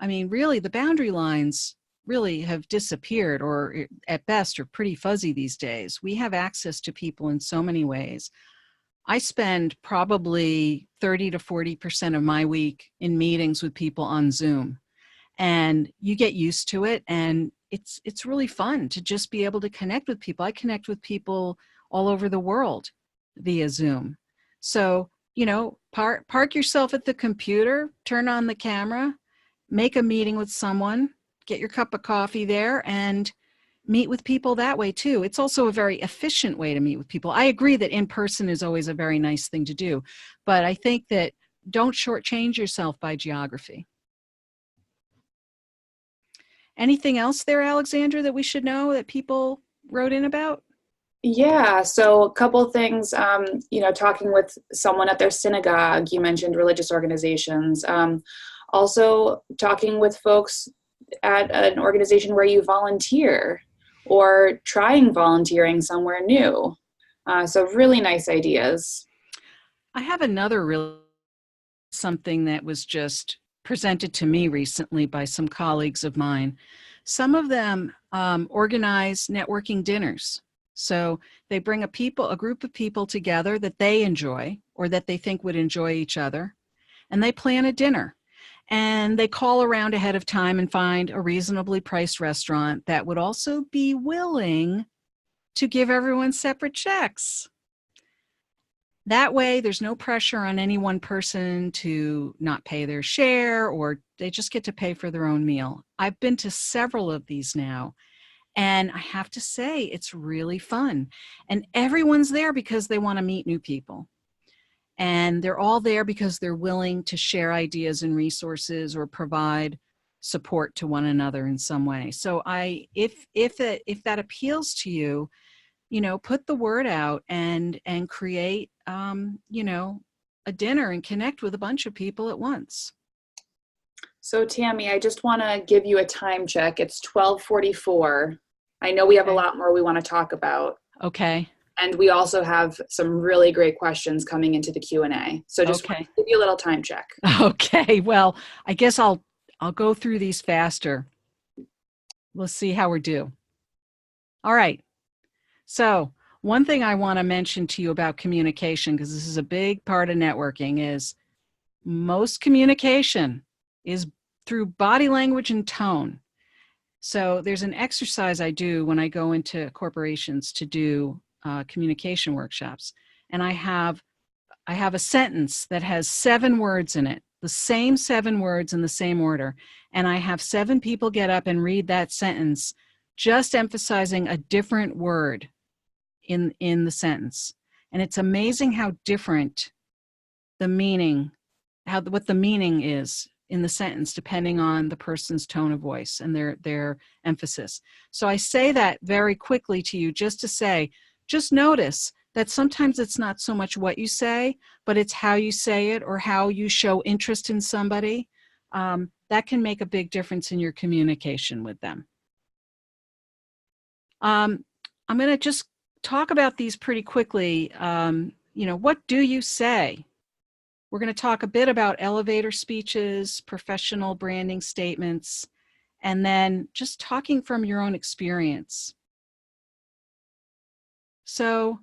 I mean, really, the boundary lines really have disappeared, or at best are pretty fuzzy these days. We have access to people in so many ways. I spend probably 30 to 40% of my week in meetings with people on Zoom. And you get used to it, and it's really fun to just be able to connect with people. I connect with people all over the world via Zoom. So, you know, park yourself at the computer, turn on the camera, make a meeting with someone, get your cup of coffee there, and meet with people that way too. It's also a very efficient way to meet with people. I agree that in person is always a very nice thing to do, but I think that don't shortchange yourself by geography. Anything else there, Alexandra, that we should know that people wrote in about? Yeah, so a couple things, you know, talking with someone at their synagogue, you mentioned religious organizations. Also talking with folks at an organization where you volunteer, or trying volunteering somewhere new. So really nice ideas. I have another something that was just presented to me recently by some colleagues of mine. Some of them organize networking dinners. So they bring a group of people together that they enjoy or that they think would enjoy each other, and they plan a dinner. And they call around ahead of time and find a reasonably priced restaurant that would also be willing to give everyone separate checks. That way, there's no pressure on any one person to not pay their share, or they just get to pay for their own meal. I've been to several of these now, and I have to say, it's really fun. And everyone's there because they want to meet new people. And they're all there because they're willing to share ideas and resources or provide support to one another in some way. So if that appeals to you, you know, put the word out and create, you know, a dinner and connect with a bunch of people at once. So Tammy, I just want to give you a time check. It's 12:44. I know we have a lot more we want to talk about. Okay. And we also have some really great questions coming into the Q&A. So just want to give you a little time check. Okay. Well, I guess I'll go through these faster. We'll see how we do. All right. So one thing I want to mention to you about communication, because this is a big part of networking, is most communication is through body language and tone. So there's an exercise I do when I go into corporations to do communication workshops. And I have a sentence that has 7 words in it, the same 7 words in the same order. And I have 7 people get up and read that sentence, just emphasizing a different word in the sentence. And it's amazing how different the meaning, what the meaning is in the sentence, depending on the person's tone of voice and their emphasis. So I say that very quickly to you just to say, just notice that sometimes it's not so much what you say, but it's how you say it or how you show interest in somebody. That can make a big difference in your communication with them. I'm going to just talk about these pretty quickly. What do you say? We're going to talk a bit about elevator speeches, professional branding statements, and then just talking from your own experience. So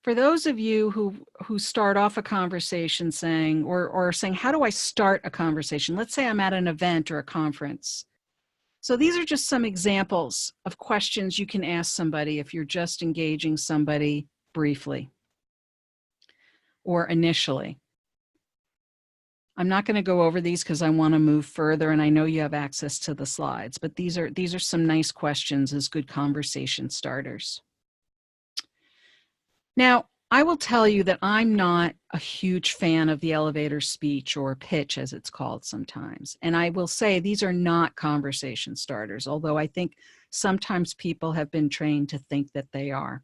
for those of you who start off a conversation saying, or saying, how do I start a conversation? Let's say I'm at an event or a conference. So these are just some examples of questions you can ask somebody if you're just engaging somebody briefly or initially. I'm not going to go over these because I want to move further, and I know you have access to the slides, but these are some nice questions as good conversation starters. Now, I will tell you that I'm not a huge fan of the elevator speech or pitch, as it's called sometimes. And I will say these are not conversation starters, although I think sometimes people have been trained to think that they are.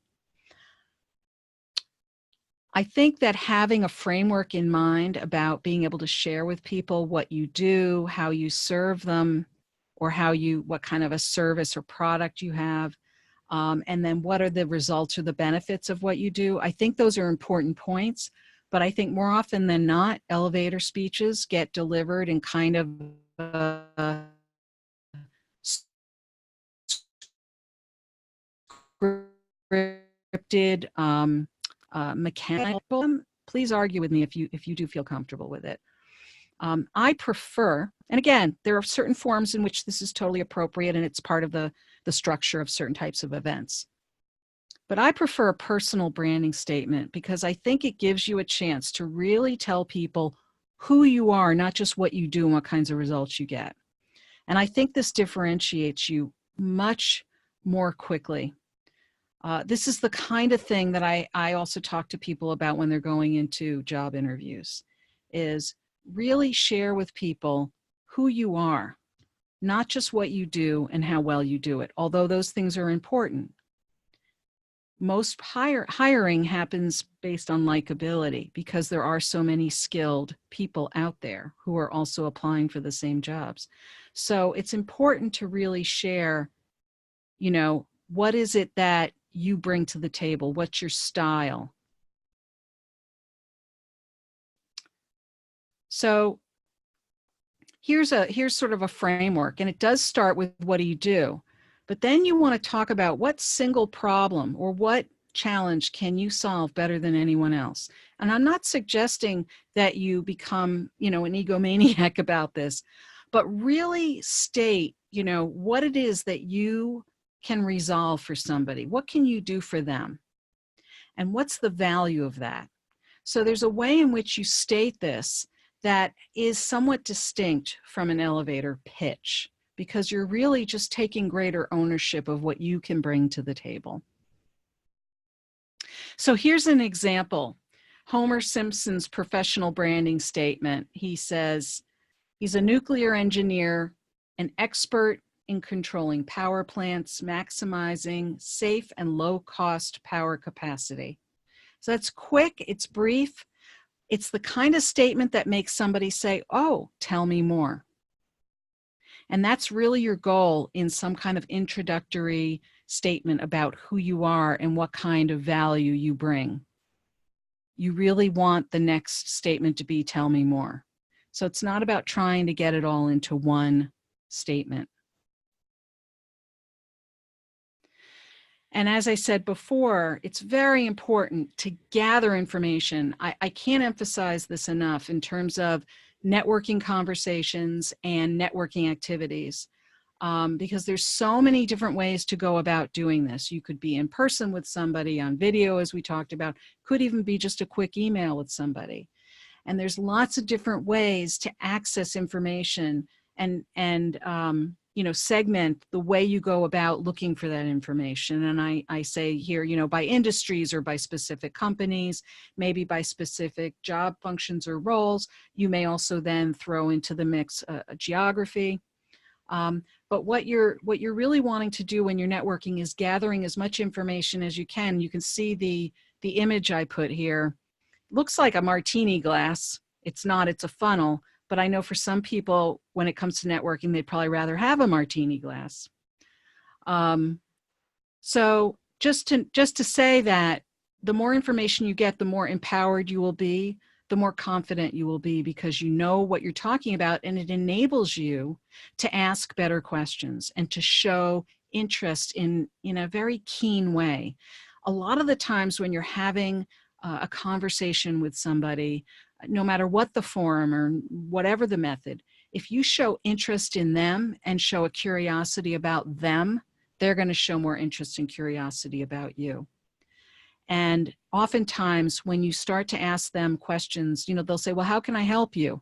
I think that having a framework in mind about being able to share with people what you do, how you serve them, or what kind of a service or product you have, and then what are the results or the benefits of what you do. I think those are important points, but I think more often than not, elevator speeches get delivered in kind of a scripted, mechanical. Please argue with me if you do feel comfortable with it. I prefer, and again, there are certain forms in which this is totally appropriate and it's part of the structure of certain types of events. But I prefer a personal branding statement because I think it gives you a chance to really tell people who you are, not just what you do and what kinds of results you get. And I think this differentiates you much more quickly. This is the kind of thing that I also talk to people about when they're going into job interviews, is really share with people who you are, not just what you do and how well you do it, although those things are important. Most hiring happens based on likability because there are so many skilled people out there who are also applying for the same jobs. So it's important to really share, what is it that you bring to the table? What's your style? So here's sort of a framework, and it does start with what do you do? But then you want to talk about what single problem or what challenge can you solve better than anyone else? And I'm not suggesting that you become, an egomaniac about this, but really state, what it is that you can resolve for somebody. What can you do for them? And what's the value of that? So there's a way in which you state this that is somewhat distinct from an elevator pitch, because you're really just taking greater ownership of what you can bring to the table. So here's an example. Homer Simpson's professional branding statement. He says, he's a nuclear engineer, an expert in controlling power plants, maximizing safe and low-cost power capacity. So that's quick, it's brief. It's the kind of statement that makes somebody say, oh, tell me more. And that's really your goal in some kind of introductory statement about who you are and what kind of value you bring. You really want the next statement to be, tell me more. So it's not about trying to get it all into one statement. And as I said before, it's very important to gather information. I can't emphasize this enough in terms of networking conversations and networking activities, because there's so many different ways to go about doing this. You could be in person with somebody, on video, as we talked about, could even be just a quick email with somebody. And there's lots of different ways to access information and segment the way you go about looking for that information. And I say here, by industries or by specific companies, maybe by specific job functions or roles. You may also then throw into the mix a geography. But what you're really wanting to do when you're networking is gathering as much information as you can. You can see the image I put here. Looks like a martini glass. It's not, it's a funnel. But I know for some people, when it comes to networking, they'd probably rather have a martini glass. So just to say that the more information you get, the more empowered you will be, the more confident you will be, because you know what you're talking about, and it enables you to ask better questions and to show interest in a very keen way. A lot of the times when you're having a conversation with somebody, no matter what the forum or whatever the method, if you show interest in them and show a curiosity about them, they're going to show more interest and curiosity about you. And oftentimes when you start to ask them questions, they'll say, well, how can I help you?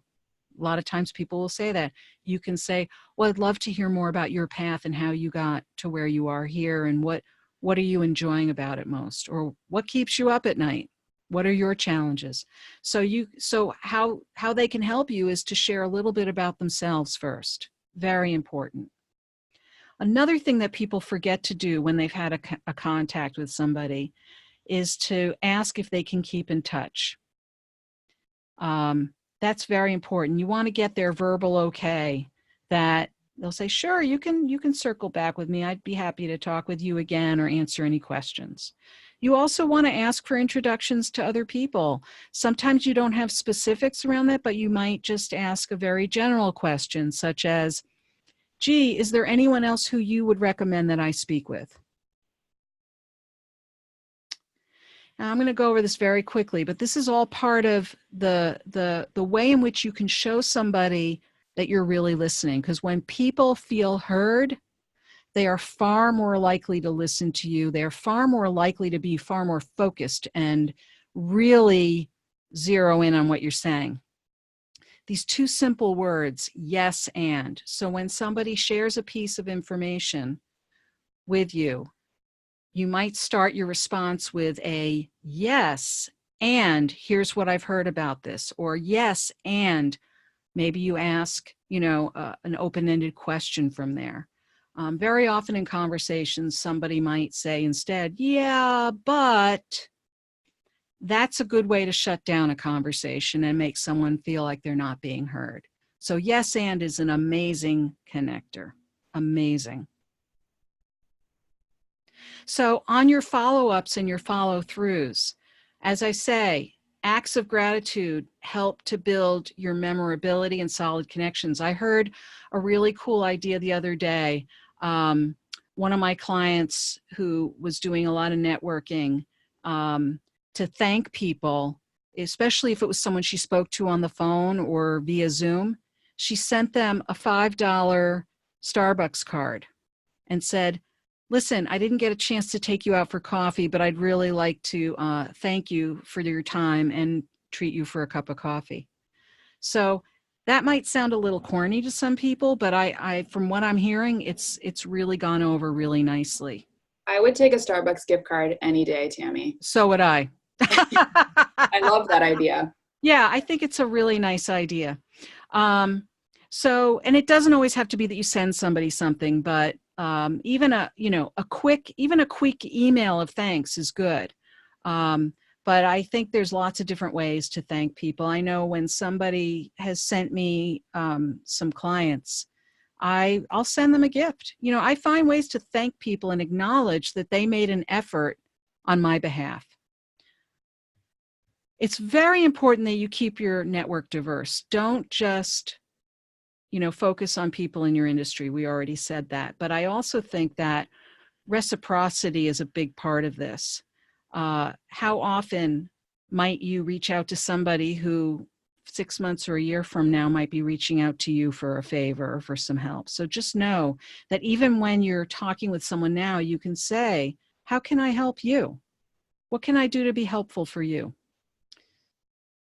A lot of times people will say that. You can say, well, I'd love to hear more about your path and how you got to where you are here, and what are you enjoying about it most? Or what keeps you up at night? What are your challenges? So how they can help you is to share a little bit about themselves first. Very important. Another thing that people forget to do when they've had a contact with somebody is to ask if they can keep in touch. That's very important. You want to get their verbal okay, that they'll say, sure, you can circle back with me. I'd be happy to talk with you again or answer any questions. You also want to ask for introductions to other people. Sometimes you don't have specifics around that, but you might just ask a very general question, such as, gee, is there anyone else who you would recommend that I speak with? Now, I'm going to go over this very quickly, but this is all part of the way in which you can show somebody that you're really listening. Because when people feel heard, they are far more likely to listen to you. They are far more likely to be far more focused and really zero in on what you're saying. These two simple words, yes and. So when somebody shares a piece of information with you, you might start your response with a yes, and here's what I've heard about this, or yes, and maybe you ask, an open-ended question from there. Very often in conversations, somebody might say instead, yeah, but that's a good way to shut down a conversation and make someone feel like they're not being heard. So yes, and is an amazing connector. Amazing. So on your follow-ups and your follow-throughs, as I say, acts of gratitude help to build your memorability and solid connections. I heard a really cool idea the other day. One of my clients who was doing a lot of networking, to thank people, especially if it was someone she spoke to on the phone or via Zoom, she sent them a $5 Starbucks card and said, listen, I didn't get a chance to take you out for coffee, but I'd really like to thank you for your time and treat you for a cup of coffee. So that might sound a little corny to some people, but I from what I'm hearing, it's really gone over really nicely. I would take a Starbucks gift card any day, Tammy. So would I. I love that idea. Yeah, I think it's a really nice idea. So, and it doesn't always have to be that you send somebody something, but even a quick email of thanks is good. But I think there's lots of different ways to thank people. I know when somebody has sent me some clients, I'll send them a gift. I find ways to thank people and acknowledge that they made an effort on my behalf. It's very important that you keep your network diverse. Don't just focus on people in your industry. We already said that. But I also think that reciprocity is a big part of this. How often might you reach out to somebody who 6 months or a year from now might be reaching out to you for a favor or for some help? So just know that even when you're talking with someone now, you can say, how can I help you? What can I do to be helpful for you?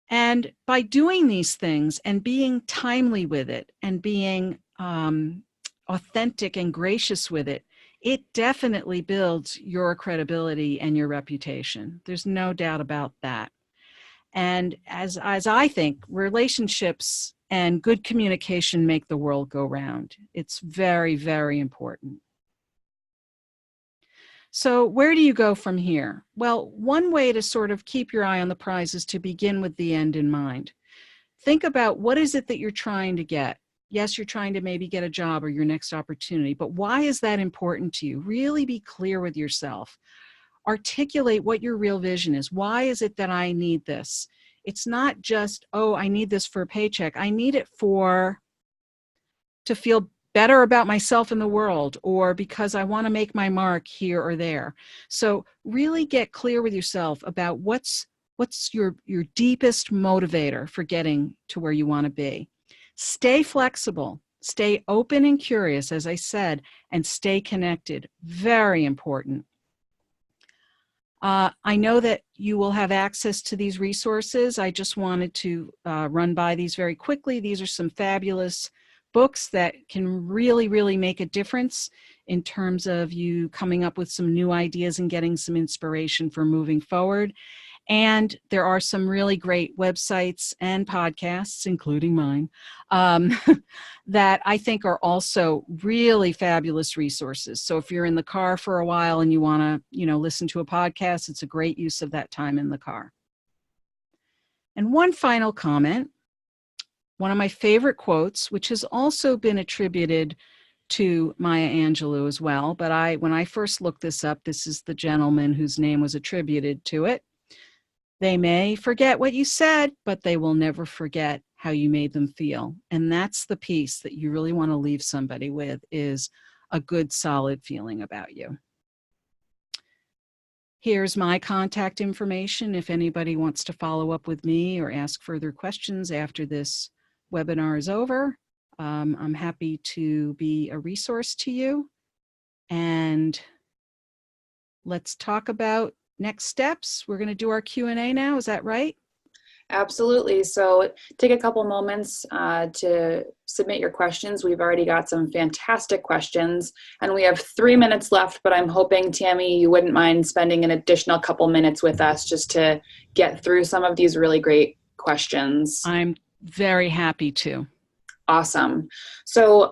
And by doing these things and being timely with it and being authentic and gracious with it, it definitely builds your credibility and your reputation. There's no doubt about that. And as I think, relationships and good communication make the world go round. It's very, very important. So where do you go from here? Well, one way to sort of keep your eye on the prize is to begin with the end in mind. Think about what is it that you're trying to get. Yes, you're trying to maybe get a job or your next opportunity, but why is that important to you? Really be clear with yourself. articulate what your real vision is. Why is it that I need this? It's not just, oh, I need this for a paycheck. I need it to feel better about myself in the world, or because I want to make my mark here or there. So really get clear with yourself about what's your deepest motivator for getting to where you want to be. Stay flexible, stay open and curious, as I said, and stay connected. Very important. I know that you will have access to these resources. I just wanted to run by these very quickly. These are some fabulous books that can really, really make a difference in terms of you coming up with some new ideas and getting some inspiration for moving forward. And there are some really great websites and podcasts, including mine, that I think are also really fabulous resources. So if you're in the car for a while and you want to, listen to a podcast, it's a great use of that time in the car. And one final comment, one of my favorite quotes, which has also been attributed to Maya Angelou as well, but when I first looked this up, this is the gentleman whose name was attributed to it. They may forget what you said, but they will never forget how you made them feel. And that's the piece that you really want to leave somebody with, is a good, solid feeling about you. Here's my contact information if anybody wants to follow up with me or ask further questions after this webinar is over. I'm happy to be a resource to you. And let's talk about next steps. We're going to do our Q&A now. Is that right? Absolutely. So take a couple moments to submit your questions. We've already got some fantastic questions, and we have 3 minutes left, but I'm hoping, Tammy, you wouldn't mind spending an additional couple minutes with us just to get through some of these really great questions. I'm very happy to. Awesome. So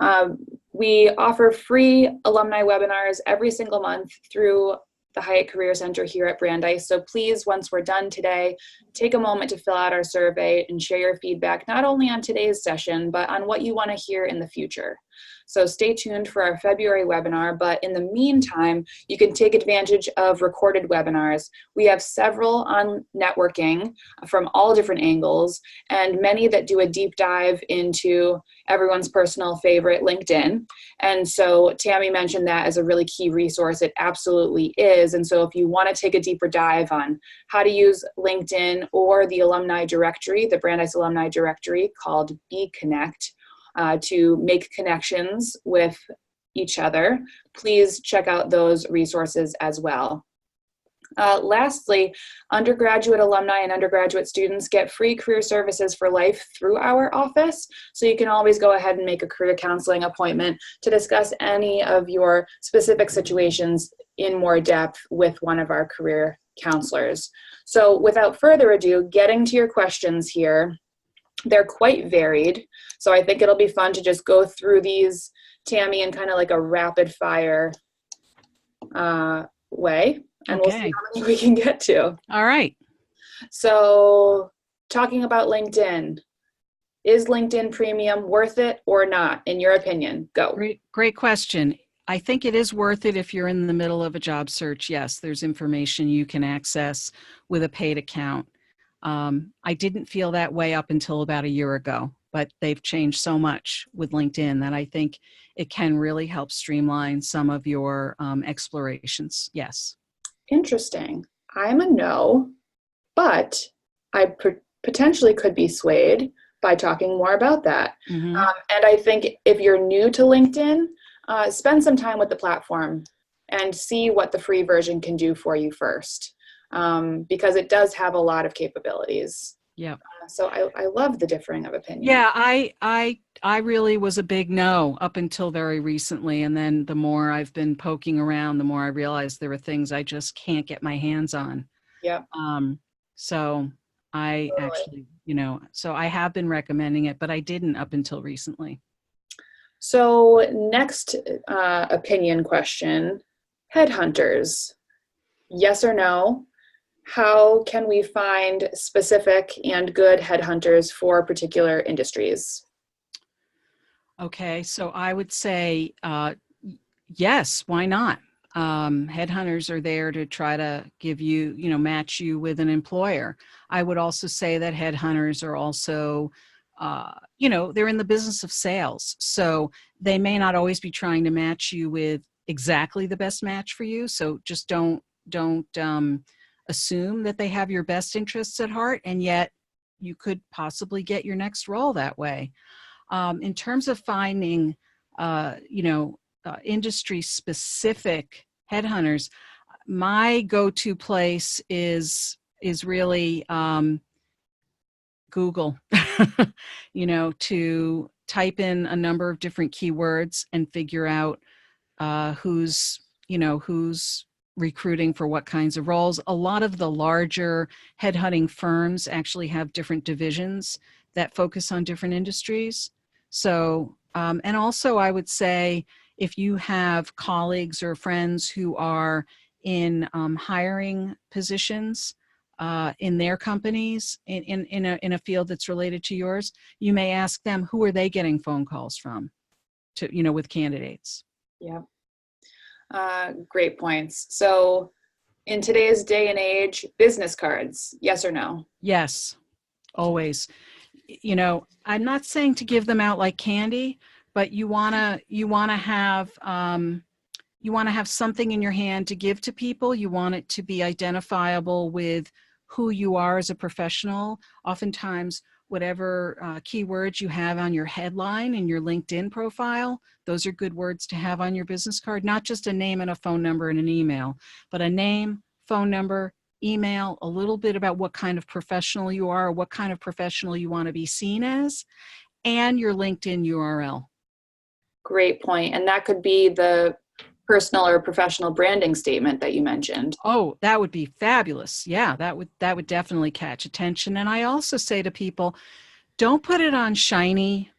we offer free alumni webinars every single month through the Hiatt Career Center here at Brandeis. So please, once we're done today, take a moment to fill out our survey and share your feedback, not only on today's session, but on what you want to hear in the future. So stay tuned for our February webinar, but in the meantime, you can take advantage of recorded webinars. We have several on networking from all different angles, and many that do a deep dive into everyone's personal favorite, LinkedIn. And so Tammy mentioned that as a really key resource. It absolutely is. And so if you want to take a deeper dive on how to use LinkedIn or the alumni directory, the Brandeis alumni directory called Be Connect, to make connections with each other, please check out those resources as well. Lastly, undergraduate alumni and undergraduate students get free career services for life through our office. So you can always go ahead and make a career counseling appointment to discuss any of your specific situations in more depth with one of our career counselors. So without further ado, getting to your questions here. They're quite varied, so I think it'll be fun to just go through these, Tammy, in kind of like a rapid fire way, and we'll see how many we can get to. All right. So talking about LinkedIn, is LinkedIn Premium worth it or not, in your opinion? Go. Great question. I think it is worth it if you're in the middle of a job search. Yes, there's information you can access with a paid account. I didn't feel that way up until about a year ago, but they've changed so much with LinkedIn that I think it can really help streamline some of your explorations. Yes. Interesting. I'm a no, but I potentially could be swayed by talking more about that. Mm-hmm. And I think if you're new to LinkedIn, spend some time with the platform and see what the free version can do for you first. Because it does have a lot of capabilities. Yeah. So I love the differing of opinion. Yeah, I really was a big no up until very recently. And then the more I've been poking around, the more I realized there are things I just can't get my hands on. Yeah. So I actually, so I have been recommending it, but I didn't up until recently. So next opinion question, headhunters, yes or no? How can we find specific and good headhunters for particular industries? Okay, so I would say yes, why not? Headhunters are there to try to give you, match you with an employer. I would also say that headhunters are also, they're in the business of sales. So they may not always be trying to match you with exactly the best match for you. So just don't assume that they have your best interests at heart, and yet you could possibly get your next role that way. In terms of finding, industry specific headhunters, my go-to place is really Google, to type in a number of different keywords and figure out who's recruiting for what kinds of roles. A lot of the larger headhunting firms actually have different divisions that focus on different industries. So, and also I would say, if you have colleagues or friends who are in hiring positions in their companies in a field that's related to yours, you may ask them, who are they getting phone calls from with candidates? Yeah. Great points. So in today's day and age, business cards, yes or no? Yes, always. I'm not saying to give them out like candy, but you wanna have something in your hand to give to people. You want it to be identifiable with who you are as a professional. Oftentimes, whatever keywords you have on your headline in your LinkedIn profile, those are good words to have on your business card. Not just a name and a phone number and an email, but a name, phone number, email, a little bit about what kind of professional you are, or what kind of professional you want to be seen as, and your LinkedIn URL. Great point. And that could be the personal or professional branding statement that you mentioned. Oh, that would be fabulous. Yeah, that would definitely catch attention. And I also say to people, don't put it on shiny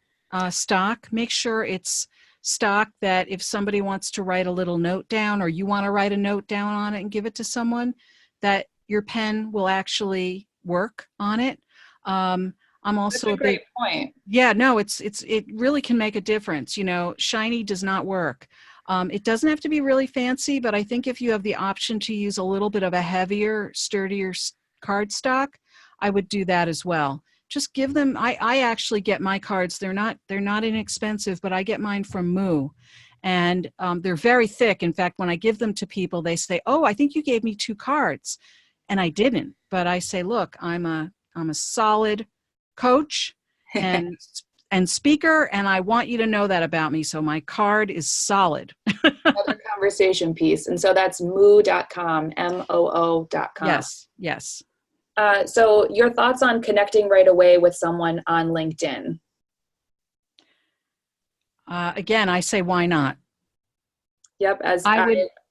stock. Make sure it's stock that if somebody wants to write a little note down, or you want to write a note down on it and give it to someone, that your pen will actually work on it. I'm also That's a great point. Yeah, no, it really can make a difference. Shiny does not work. It doesn't have to be really fancy, but I think if you have the option to use a little bit of a heavier, sturdier cardstock, I would do that as well. Just give them. I actually get my cards. They're not inexpensive, but I get mine from Moo, and they're very thick. In fact, when I give them to people, they say, "Oh, I think you gave me 2 cards," and I didn't. But I say, "Look, I'm a solid coach and speaker, and I want you to know that about me. So my card is solid." Another conversation piece. And so that's moo.com, MOO.com. Yes. So your thoughts on connecting right away with someone on LinkedIn? Again, I say, why not? Yep.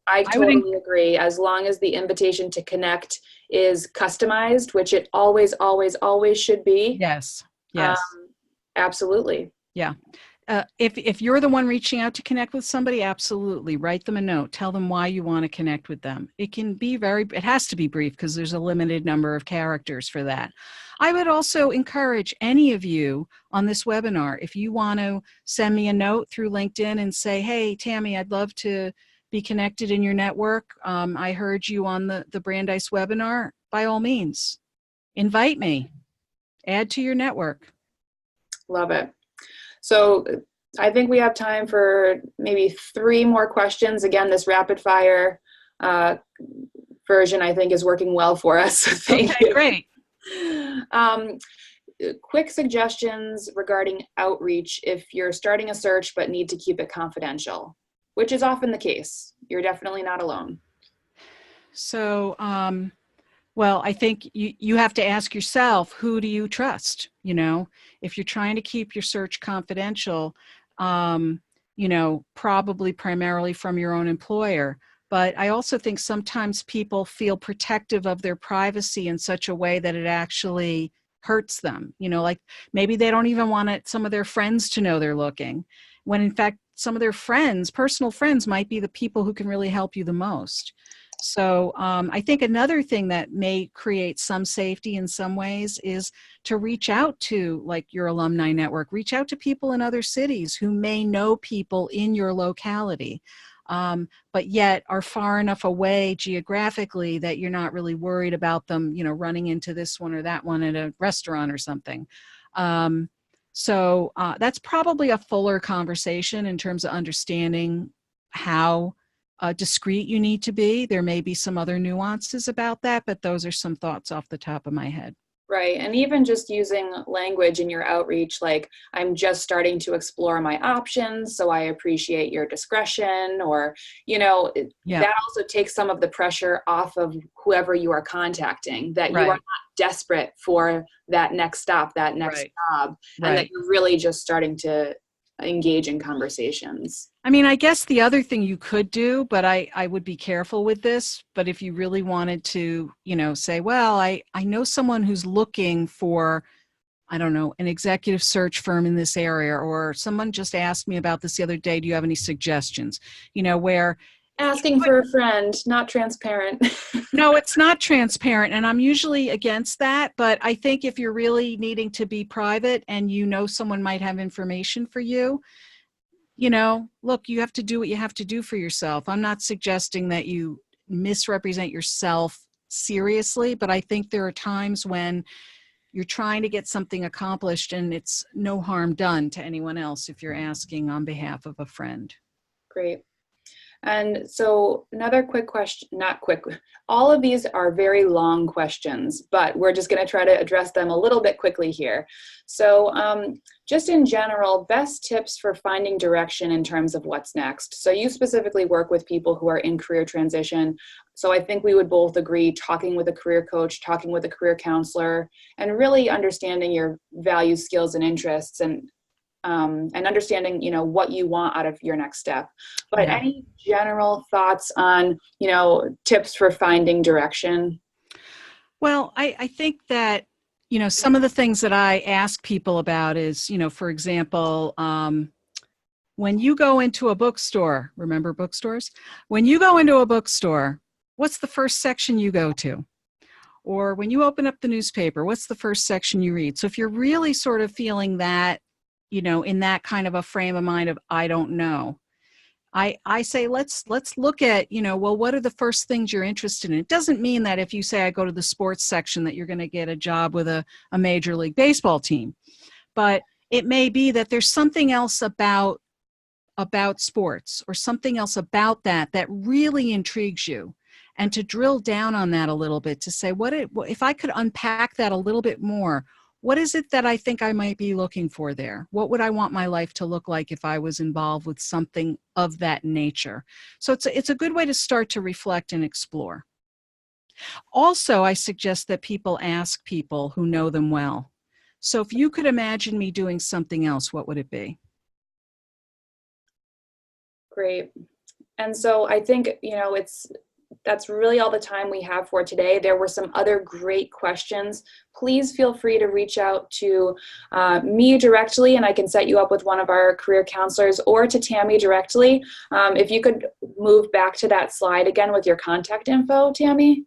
I totally agree. As long as the invitation to connect is customized, which it always, always, always should be. Yes. Absolutely. Yeah. If you're the one reaching out to connect with somebody, absolutely write them a note. Tell them why you want to connect with them. It has to be brief because there's a limited number of characters for that. I would also encourage any of you on this webinar, if you want to send me a note through LinkedIn and say, "Hey, Tammy, I'd love to be connected in your network. I heard you on the Brandeis webinar." By all means, invite me. Add to your network. Love it. So I think we have time for maybe 3 more questions. Again, this rapid fire version, I think, is working well for us. Thank you. Great. Quick suggestions regarding outreach if you're starting a search but need to keep it confidential, which is often the case. You're definitely not alone. So, well, I think you have to ask yourself, who do you trust? If you're trying to keep your search confidential, probably primarily from your own employer. But I also think sometimes people feel protective of their privacy in such a way that it actually hurts them. Like maybe they don't even want some of their friends to know they're looking, when in fact, some of their friends, personal friends, might be the people who can really help you the most. So I think another thing that may create some safety in some ways is to reach out to, like, your alumni network. Reach out to people in other cities who may know people in your locality. but yet are far enough away geographically that you're not really worried about them, running into this one or that one at a restaurant or something. So that's probably a fuller conversation in terms of understanding how discreet you need to be. There may be some other nuances about that, but those are some thoughts off the top of my head. Right. And even just using language in your outreach, like, I'm just starting to explore my options, so I appreciate your discretion, or, that also takes some of the pressure off of whoever you are contacting, that you are not desperate for that next stop, that next job, and that you're really just starting to engage in conversations. I mean, I guess the other thing you could do, but I would be careful with this, but if you really wanted to, say, well, I know someone who's looking for, I don't know, an executive search firm in this area, or someone just asked me about this the other day, do you have any suggestions? Where asking for a friend, not transparent. No, it's not transparent, and I'm usually against that, but I think if you're really needing to be private and someone might have information for you, look, you have to do what you have to do for yourself. I'm not suggesting that you misrepresent yourself seriously, but I think there are times when you're trying to get something accomplished and it's no harm done to anyone else if you're asking on behalf of a friend. Great. And so another quick question, not quick, all of these are very long questions, but we're just going to try to address them a little bit quickly here. So just in general, best tips for finding direction in terms of what's next. So you specifically work with people who are in career transition. So I think we would both agree, talking with a career coach, talking with a career counselor, and really understanding your values, skills, and interests, and understanding, what you want out of your next step. But any general thoughts on, tips for finding direction? Well, I think that, some of the things that I ask people about is, for example, when you go into a bookstore, remember bookstores? When you go into a bookstore, what's the first section you go to? Or when you open up the newspaper, what's the first section you read? So if you're really sort of feeling that, in that kind of a frame of mind of, I don't know, I say, let's look at, well, what are the first things you're interested in? It doesn't mean that if you say I go to the sports section that you're going to get a job with a Major League Baseball team. But it may be that there's something else about sports or something else about that really intrigues you. And to drill down on that a little bit, to say, if I could unpack that a little bit more, what is it that I think I might be looking for there? What would I want my life to look like if I was involved with something of that nature? So it's a good way to start to reflect and explore. Also, I suggest that people ask people who know them well. So if you could imagine me doing something else, what would it be? Great. And so I think, that's really all the time we have for today. There were some other great questions. Please feel free to reach out to me directly, and I can set you up with one of our career counselors, or to Tammy directly. If you could move back to that slide again with your contact info, Tammy.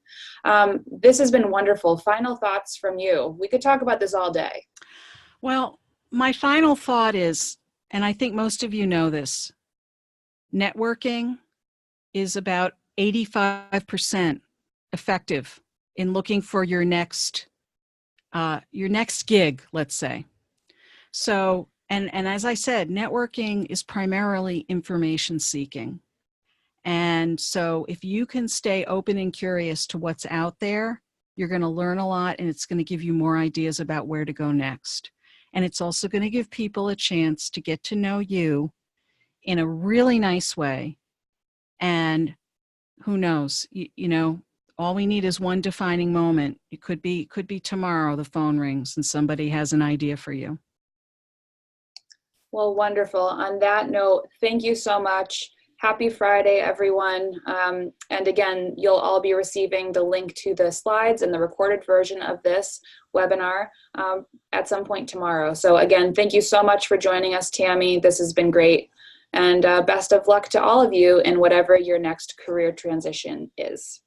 This has been wonderful. Final thoughts from you. We could talk about this all day. Well, my final thought is, and I think most of you know this, networking is about 85% effective in looking for your next gig, let's say. So, and as I said, networking is primarily information seeking. And so if you can stay open and curious to what's out there, you're going to learn a lot, and it's going to give you more ideas about where to go next. And it's also going to give people a chance to get to know you in a really nice way. And who knows, all we need is one defining moment. It could be tomorrow the phone rings and somebody has an idea for you. Well, wonderful. On that note, thank you so much. Happy Friday, everyone. And again, you'll all be receiving the link to the slides and the recorded version of this webinar at some point tomorrow. So again, thank you so much for joining us, Tammy. This has been great. And best of luck to all of you in whatever your next career transition is.